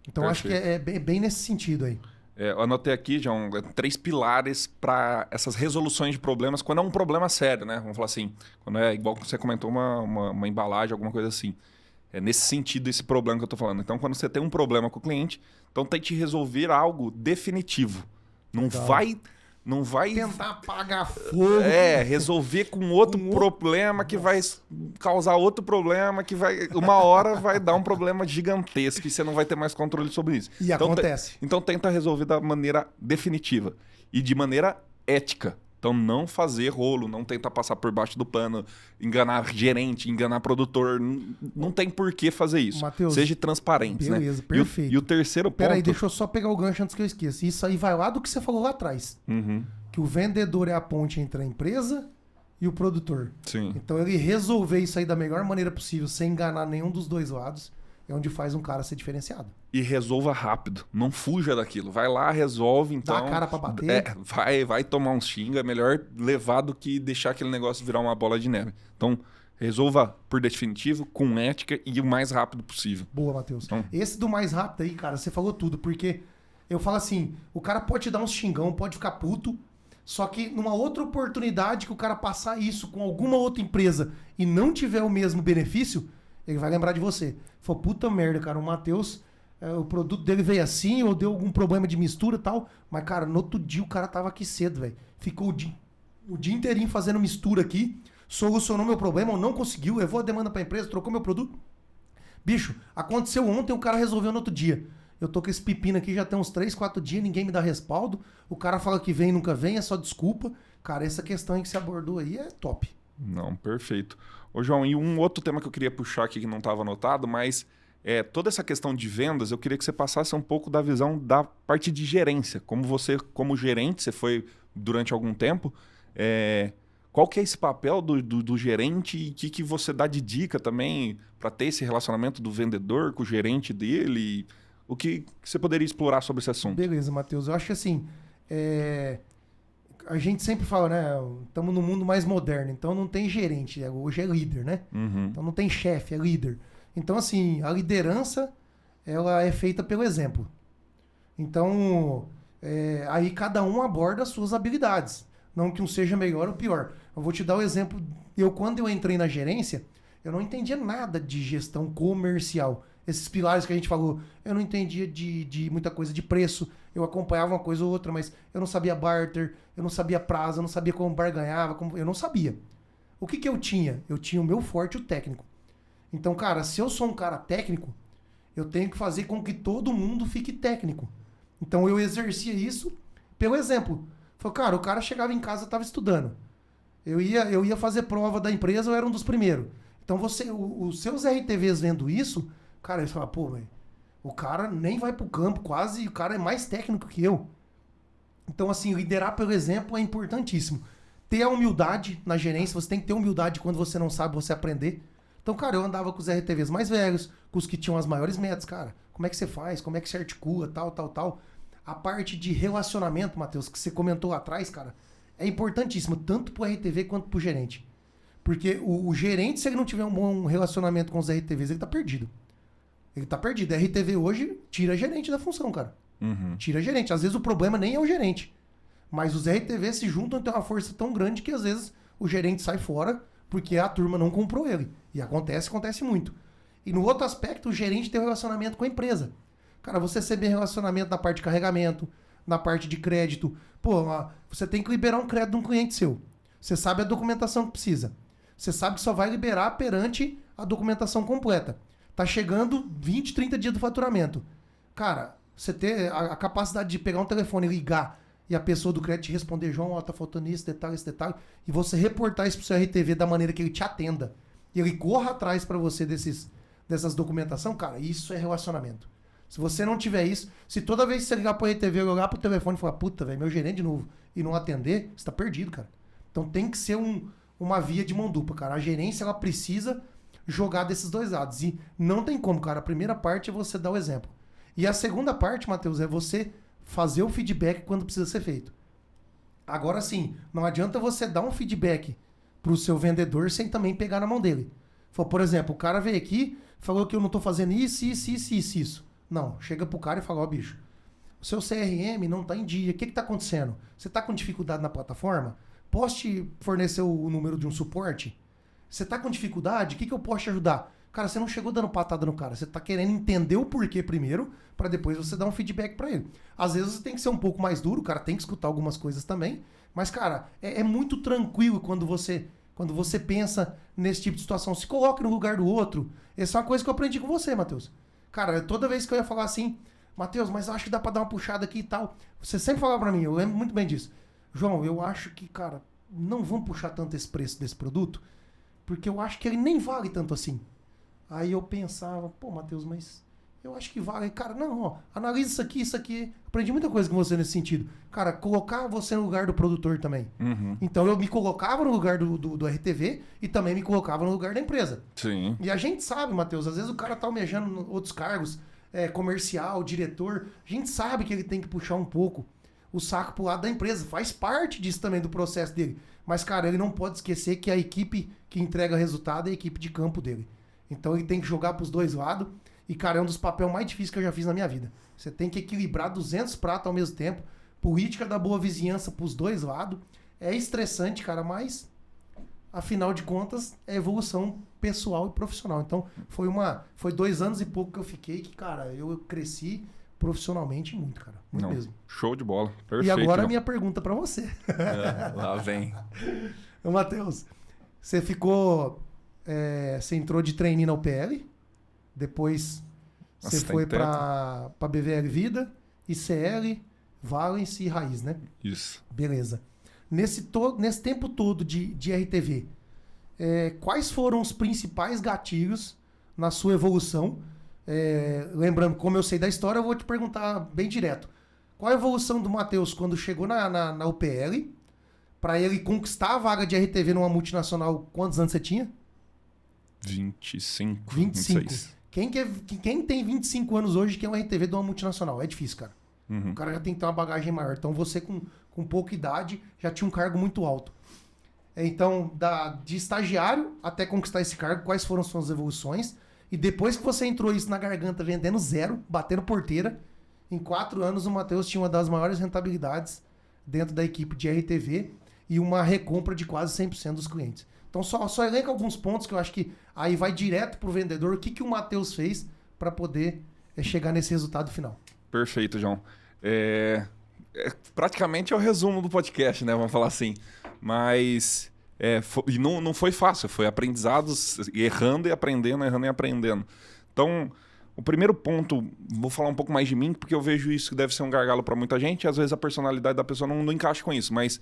[SPEAKER 3] Então, acho que é bem nesse sentido aí.
[SPEAKER 2] Eu anotei aqui, João, 3 pilares para essas resoluções de problemas, quando é um problema sério, né? Vamos falar assim, quando é igual que você comentou, uma embalagem, alguma coisa assim. É nesse sentido esse problema que eu estou falando. Então, quando você tem um problema com o cliente, então tente resolver algo definitivo. Não vai
[SPEAKER 3] tentar apagar fogo.
[SPEAKER 2] Resolver com outro problema que vai causar outro problema que vai uma hora vai dar um problema gigantesco e você não vai ter mais controle sobre isso.
[SPEAKER 3] E então, acontece.
[SPEAKER 2] Então tenta resolver da maneira definitiva e de maneira ética. Então não fazer rolo, não tentar passar por baixo do pano, enganar gerente, enganar produtor. Não tem por que fazer isso.
[SPEAKER 3] Mateus,
[SPEAKER 2] seja transparente,
[SPEAKER 3] beleza,
[SPEAKER 2] né?
[SPEAKER 3] Perfeito.
[SPEAKER 2] E o terceiro ponto...
[SPEAKER 3] Peraí, deixa eu só pegar o gancho antes que eu esqueça. Isso aí vai lá do que você falou lá atrás. Que o vendedor é a ponte entre a empresa e o produtor.
[SPEAKER 2] Sim.
[SPEAKER 3] Então ele resolver isso aí da melhor maneira possível, sem enganar nenhum dos dois lados, é onde faz um cara ser diferenciado.
[SPEAKER 2] E resolva rápido. Não fuja daquilo. Vai lá, resolve, então...
[SPEAKER 3] Dá a cara pra bater.
[SPEAKER 2] Vai tomar uns xinga. É melhor levar do que deixar aquele negócio virar uma bola de neve. Então, Resolva por definitivo, com ética e o mais rápido possível.
[SPEAKER 3] Boa, Matheus.
[SPEAKER 2] Então-
[SPEAKER 3] Esse do mais rápido aí, cara, você falou tudo, porque eu falo assim, o cara pode te dar um xingão, pode ficar puto, só que numa outra oportunidade que o cara passar isso com alguma outra empresa e não tiver o mesmo benefício, ele vai lembrar de você. Falou, puta merda, cara, o Matheus, o produto dele veio assim, ou deu algum problema de mistura e tal, mas, cara, no outro dia o cara tava aqui cedo, velho. Ficou o dia inteirinho fazendo mistura aqui, solucionou meu problema, ou não conseguiu, levou a demanda pra empresa, trocou meu produto. Bicho, aconteceu ontem, o cara resolveu no outro dia. Eu tô com esse pepino aqui já tem uns 3, 4 dias, ninguém me dá respaldo. O cara fala que vem, nunca vem, é só desculpa. Cara, essa questão aí que você abordou aí é top.
[SPEAKER 2] Não, perfeito. Ô, João, e um outro tema que eu queria puxar aqui que não estava anotado, mas toda essa questão de vendas, eu queria que você passasse um pouco da visão da parte de gerência. Como você, como gerente, você foi durante algum tempo, qual que é esse papel do gerente e o que você dá de dica também para ter esse relacionamento do vendedor com o gerente dele? O que você poderia explorar sobre esse assunto?
[SPEAKER 3] Beleza, Matheus. Eu acho que assim, a gente sempre fala, né? Estamos no mundo mais moderno, então não tem gerente, hoje é líder, né?
[SPEAKER 2] Uhum.
[SPEAKER 3] Então não tem chefe, é líder. Então, assim, a liderança, ela é feita pelo exemplo. Então, aí cada um aborda as suas habilidades. Não que um seja melhor ou pior. Eu vou te dar o exemplo. Quando eu entrei na gerência, eu não entendia nada de gestão comercial. Esses pilares que a gente falou, eu não entendia de muita coisa de preço. Eu acompanhava uma coisa ou outra, mas eu não sabia barter, eu não sabia prazo, eu não sabia como barganhava, eu não sabia. O que eu tinha? Eu tinha o meu forte, o técnico. Então, cara, se eu sou um cara técnico, eu tenho que fazer com que todo mundo fique técnico. Então, eu exercia isso pelo exemplo. Falei, cara, o cara chegava em casa e estava estudando. Eu ia fazer prova da empresa, eu era um dos primeiros. Então, os seus RTVs vendo isso, cara, eles falam, pô, velho, o cara nem vai pro campo quase, e o cara é mais técnico que eu. Então, assim, liderar pelo exemplo é importantíssimo. Ter a humildade na gerência, você tem que ter humildade quando você não sabe, você aprender. Então, cara, eu andava com os RTVs mais velhos, com os que tinham as maiores metas, cara. Como é que você faz? Como é que você articula? Tal. A parte de relacionamento, Matheus, que você comentou lá atrás, cara, é importantíssimo, tanto pro RTV quanto pro gerente. Porque o gerente, se ele não tiver um bom relacionamento com os RTVs, ele tá perdido. Ele tá perdido. A RTV hoje tira gerente da função, cara.
[SPEAKER 2] Uhum.
[SPEAKER 3] Tira gerente. Às vezes o problema nem é o gerente. Mas os RTVs se juntam e tem uma força tão grande que às vezes o gerente sai fora porque a turma não comprou ele. E acontece muito. E no outro aspecto, o gerente tem um relacionamento com a empresa. Cara, você receber relacionamento na parte de carregamento, na parte de crédito. Pô, você tem que liberar um crédito de um cliente seu. Você sabe a documentação que precisa. Você sabe que só vai liberar perante a documentação completa. Tá chegando 20, 30 dias do faturamento. Cara, você ter a capacidade de pegar um telefone e ligar e a pessoa do crédito te responder, João, ó, tá faltando esse detalhe, e você reportar isso pro seu RTV da maneira que ele te atenda. E ele corra atrás para você dessas documentação, cara, isso é relacionamento. Se você não tiver isso, se toda vez que você ligar pro RTV, eu olhar pro telefone e falar, puta, velho, meu gerente de novo, e não atender, você tá perdido, cara. Então tem que ser uma via de mão dupla, cara. A gerência, ela precisa jogar desses dois lados. E não tem como, cara. A primeira parte é você dar o exemplo. E a segunda parte, Matheus, é você fazer o feedback quando precisa ser feito. Agora sim, não adianta você dar um feedback pro seu vendedor sem também pegar na mão dele. Por exemplo, o cara veio aqui, falou que eu não tô fazendo isso. Não, chega pro cara e fala, ó, bicho, o seu CRM não tá em dia. O que tá acontecendo? Você tá com dificuldade na plataforma? Posso te fornecer o número de um suporte? Você tá com dificuldade? O que eu posso te ajudar? Cara, você não chegou dando patada no cara. Você tá querendo entender o porquê primeiro, para depois você dar um feedback para ele. Às vezes você tem que ser um pouco mais duro, o cara tem que escutar algumas coisas também. Mas, cara, é muito tranquilo quando você pensa nesse tipo de situação. Se coloque no lugar do outro. Essa é uma coisa que eu aprendi com você, Matheus. Cara, toda vez que eu ia falar assim, Matheus, mas acho que dá pra dar uma puxada aqui e tal. Você sempre falava pra mim, eu lembro muito bem disso. João, eu acho que, cara, não vamos puxar tanto esse preço desse produto, porque eu acho que ele nem vale tanto assim. Aí eu pensava, pô, Matheus, mas eu acho que vale. Cara, não, ó, analisa isso aqui. Aprendi muita coisa com você nesse sentido. Cara, colocar você no lugar do produtor também.
[SPEAKER 2] Uhum.
[SPEAKER 3] Então eu me colocava no lugar do RTV e também me colocava no lugar da empresa.
[SPEAKER 2] Sim.
[SPEAKER 3] E a gente sabe, Matheus, às vezes o cara tá almejando outros cargos, comercial, diretor. A gente sabe que ele tem que puxar um pouco o saco pro lado da empresa. Faz parte disso também do processo dele. Mas, cara, ele não pode esquecer que a equipe que entrega resultado é a equipe de campo dele. Então ele tem que jogar pros dois lados. E, cara, é um dos papéis mais difíceis que eu já fiz na minha vida. Você tem que equilibrar 200 pratos ao mesmo tempo. Política da boa vizinhança pros dois lados. É estressante, cara, mas, afinal de contas, é evolução pessoal e profissional. Então, foi 2 anos e pouco que eu fiquei que, cara, eu cresci profissionalmente muito, cara. Muito mesmo.
[SPEAKER 2] Show de bola. Perfeito.
[SPEAKER 3] E agora a minha pergunta pra você.
[SPEAKER 2] Lá vem.
[SPEAKER 3] Ô, Matheus, você ficou... você entrou de trainee na UPL, depois você foi pra BVL Vida, ICL, Valence e Raiz, né?
[SPEAKER 2] Isso.
[SPEAKER 3] Beleza. Nesse tempo todo de RTV, quais foram os principais gatilhos na sua evolução? Lembrando, como eu sei da história, eu vou te perguntar bem direto. Qual a evolução do Matheus quando chegou na UPL, para ele conquistar a vaga de RTV numa multinacional? Quantos anos você tinha?
[SPEAKER 2] 25.
[SPEAKER 3] 26. Quem tem 25 anos hoje que é um RTV de uma multinacional? É difícil, cara. O cara já tem que ter uma bagagem maior. Então você com pouca idade já tinha um cargo muito alto. Então, de estagiário até conquistar esse cargo, quais foram suas evoluções? E depois que você entrou isso na garganta vendendo zero, batendo porteira, em 4 anos o Matheus tinha uma das maiores rentabilidades dentro da equipe de RTV e uma recompra de quase 100% dos clientes. Então só elenca alguns pontos que eu acho que aí vai direto pro vendedor. O que o Matheus fez para poder chegar nesse resultado final?
[SPEAKER 2] Perfeito, João. Praticamente é o resumo do podcast, né? Vamos falar assim. Mas não foi fácil. Foi aprendizados, errando e aprendendo, errando e aprendendo. Então, o primeiro ponto, vou falar um pouco mais de mim, porque eu vejo isso que deve ser um gargalo para muita gente. E às vezes a personalidade da pessoa não encaixa com isso, mas...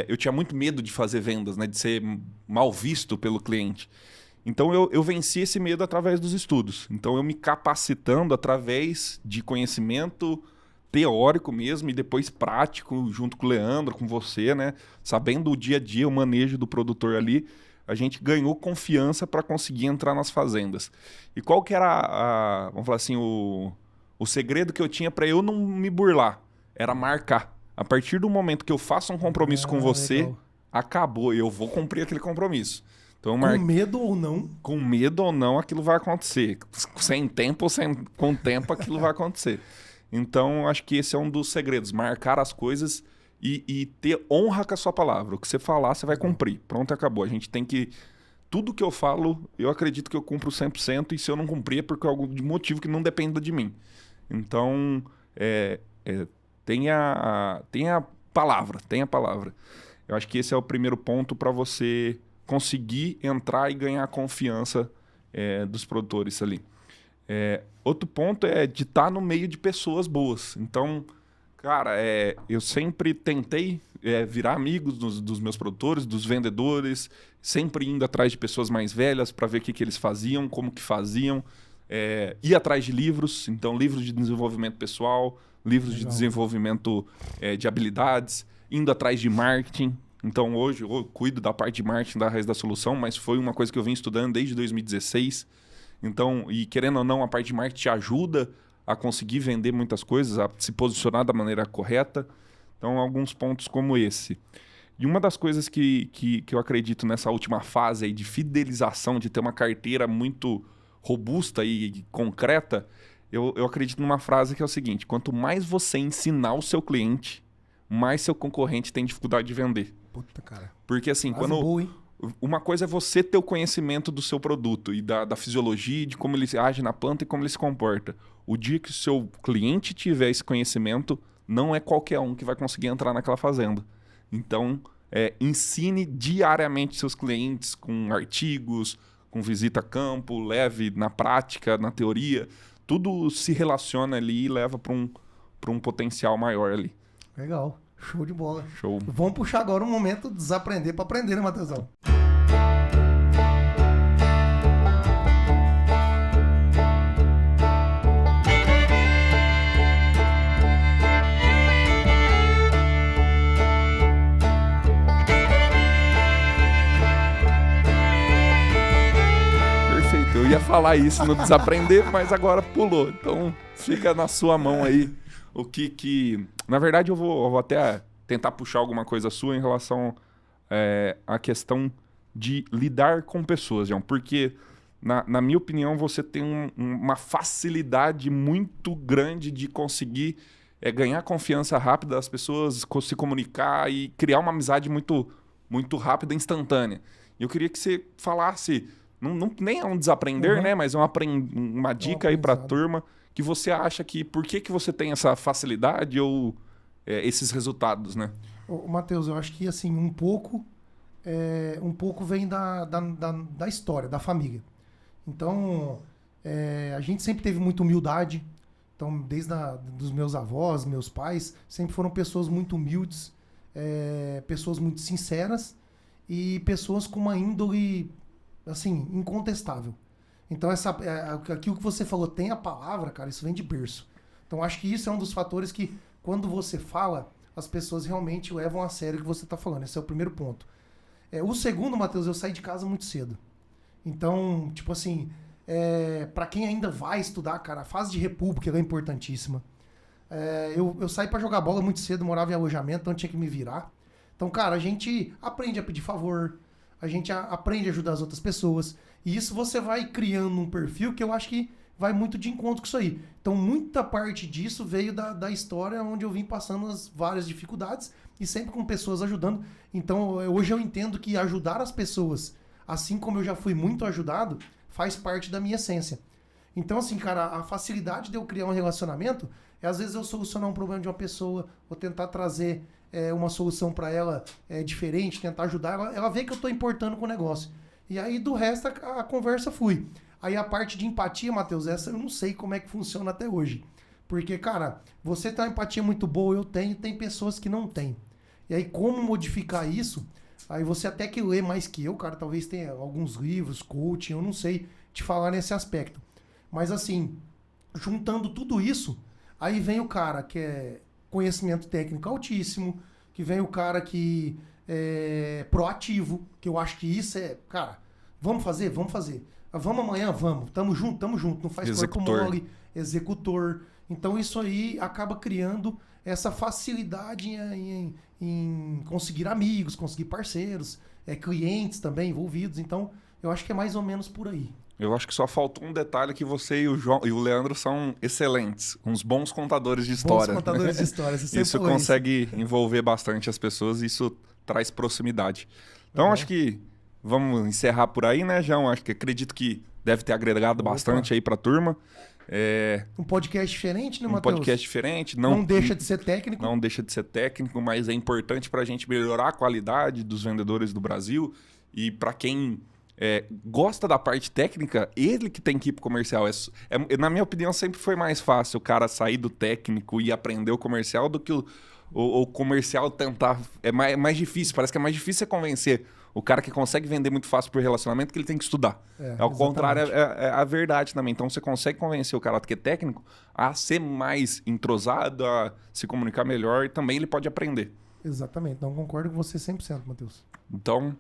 [SPEAKER 2] eu tinha muito medo de fazer vendas, né? De ser mal visto pelo cliente. Então, eu venci esse medo através dos estudos. Então, eu me capacitando através de conhecimento teórico mesmo e depois prático, junto com o Leandro, com você, né? Sabendo o dia a dia, o manejo do produtor ali, a gente ganhou confiança para conseguir entrar nas fazendas. E qual que era, vamos falar assim, o segredo que eu tinha para eu não me burlar? Era marcar. A partir do momento que eu faço um compromisso com você, legal. Acabou. Eu vou cumprir aquele compromisso. Então,
[SPEAKER 3] com medo ou não?
[SPEAKER 2] Com medo ou não, aquilo vai acontecer. Sem tempo ou com tempo, aquilo vai acontecer. Então, acho que esse é um dos segredos. Marcar as coisas e ter honra com a sua palavra. O que você falar, você vai cumprir. Pronto, acabou. A gente tem que... Tudo que eu falo, eu acredito que eu cumpro 100%. E se eu não cumprir é porque é algum motivo que não dependa de mim. Então, tenha a palavra. Eu acho que esse é o primeiro ponto para você conseguir entrar e ganhar a confiança dos produtores ali. Outro ponto é de estar no meio de pessoas boas. Então, cara, eu sempre tentei virar amigos dos meus produtores, dos vendedores, sempre indo atrás de pessoas mais velhas para ver o que eles faziam, como que faziam. Ir atrás de livros, então livros de desenvolvimento pessoal, livros de desenvolvimento de habilidades, indo atrás de marketing. Então, hoje eu cuido da parte de marketing da Raiz da Solução, mas foi uma coisa que eu vim estudando desde 2016. Então, e querendo ou não, a parte de marketing te ajuda a conseguir vender muitas coisas, a se posicionar da maneira correta. Então, alguns pontos como esse. E uma das coisas que eu acredito nessa última fase aí de fidelização, de ter uma carteira muito robusta e concreta, eu acredito numa frase que é o seguinte: quanto mais você ensinar o seu cliente, mais seu concorrente tem dificuldade de vender.
[SPEAKER 3] Puta, cara.
[SPEAKER 2] Porque assim, uma coisa é você ter o conhecimento do seu produto e da fisiologia, de como ele age na planta e como ele se comporta. O dia que o seu cliente tiver esse conhecimento, não é qualquer um que vai conseguir entrar naquela fazenda. Então, ensine diariamente seus clientes com artigos, com visita a campo, leve na prática, na teoria. Tudo se relaciona ali e leva para um potencial maior ali.
[SPEAKER 3] Legal. Show de bola.
[SPEAKER 2] Show.
[SPEAKER 3] Vamos puxar agora um momento de desaprender para aprender, né, Matheusão?
[SPEAKER 2] Perfeito. Eu ia falar isso no desaprender, mas agora pulou. Então, fica na sua mão aí. O que... Na verdade, eu vou até tentar puxar alguma coisa sua em relação a questão de lidar com pessoas, João, porque, na minha opinião, você tem uma facilidade muito grande de conseguir ganhar confiança rápida das pessoas, se comunicar e criar uma amizade muito, muito rápida e instantânea. E eu queria que você falasse, nem é um desaprender, né? Mas é uma dica aí para a turma, que você acha que por que você tem essa facilidade ou esses resultados, né?
[SPEAKER 3] Matheus, eu acho que assim, um pouco vem da história, da família. Então, a gente sempre teve muita humildade. Então, desde dos meus avós, meus pais, sempre foram pessoas muito humildes, pessoas muito sinceras e pessoas com uma índole, assim, incontestável. Então, aquilo que você falou, tem a palavra, cara, isso vem de berço. Então, acho que isso é um dos fatores que, quando você fala, as pessoas realmente levam a sério o que você está falando. Esse é o primeiro ponto. O segundo, Matheus, eu saí de casa muito cedo. Então, tipo assim, para quem ainda vai estudar, cara, a fase de república ela é importantíssima. Eu saí para jogar bola muito cedo, morava em alojamento, então tinha que me virar. Então, cara, a gente aprende a pedir favor, a gente aprende a ajudar as outras pessoas. E isso você vai criando um perfil que eu acho que vai muito de encontro com isso aí. Então, muita parte disso veio da história onde eu vim passando as várias dificuldades e sempre com pessoas ajudando. Então, hoje eu entendo que ajudar as pessoas, assim como eu já fui muito ajudado, faz parte da minha essência. Então, assim, cara, a facilidade de eu criar um relacionamento às vezes eu solucionar um problema de uma pessoa, ou tentar trazer uma solução para ela diferente, tentar ajudar ela vê que eu estou importando com o negócio. E aí, do resto, a conversa flui. Aí, a parte de empatia, Matheus, essa eu não sei como é que funciona até hoje. Porque, cara, você tem uma empatia muito boa, eu tenho, tem pessoas que não têm. E aí, como modificar isso? Aí você até que lê mais que eu, cara, talvez tenha alguns livros, coaching, eu não sei te falar nesse aspecto. Mas assim, juntando tudo isso, aí vem o cara que é conhecimento técnico altíssimo, que vem o cara que é proativo, que eu acho que isso cara, vamos fazer? Vamos fazer. Vamos amanhã? Vamos. Tamo junto. Não faz corpo mole. Executor. Então isso aí acaba criando essa facilidade em conseguir amigos, conseguir parceiros, clientes também envolvidos. Então, eu acho que é mais ou menos por aí.
[SPEAKER 2] Eu acho que só faltou um detalhe que você e o Leandro são excelentes, uns bons contadores de história.
[SPEAKER 3] Bons contadores de história.
[SPEAKER 2] Isso consegue envolver bastante as pessoas e isso traz proximidade. Então, acho que vamos encerrar por aí, né, João? Acredito que deve ter agregado bastante aí para a turma.
[SPEAKER 3] Um podcast diferente, né,
[SPEAKER 2] Matheus? Um podcast diferente.
[SPEAKER 3] Não deixa de ser técnico.
[SPEAKER 2] Não deixa de ser técnico, mas é importante para a gente melhorar a qualidade dos vendedores do Brasil. E para quem gosta da parte técnica, ele que tem que ir pro comercial. Na minha opinião, sempre foi mais fácil o cara sair do técnico e aprender o comercial do que o comercial tentar... É mais difícil, parece que é mais difícil você convencer o cara que consegue vender muito fácil por relacionamento que ele tem que estudar. Ao contrário, é a verdade também. Então, você consegue convencer o cara que é técnico a ser mais entrosado, a se comunicar melhor e também ele pode aprender.
[SPEAKER 3] Exatamente. Então, concordo com você 100%, Matheus.
[SPEAKER 2] Então,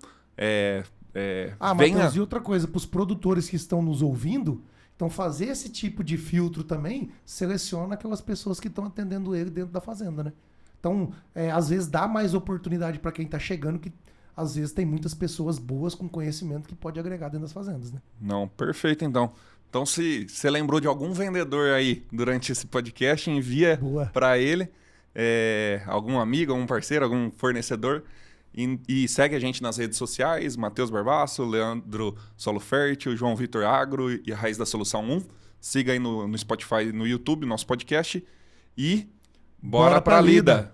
[SPEAKER 3] Matheus, e outra coisa, para os produtores que estão nos ouvindo, então fazer esse tipo de filtro também seleciona aquelas pessoas que estão atendendo ele dentro da fazenda, né? Então, às vezes dá mais oportunidade para quem está chegando, que às vezes tem muitas pessoas boas com conhecimento que pode agregar dentro das fazendas, né?
[SPEAKER 2] Não, perfeito então. Então, se você lembrou de algum vendedor aí durante esse podcast, envia para ele, algum amigo, algum parceiro, algum fornecedor, e segue a gente nas redes sociais, Matheus Barbaço, Leandro Solo Fértil, João Vitor Agro e a Raiz da Solução 1. Siga aí no Spotify, no YouTube, nosso podcast. E bora pra lida!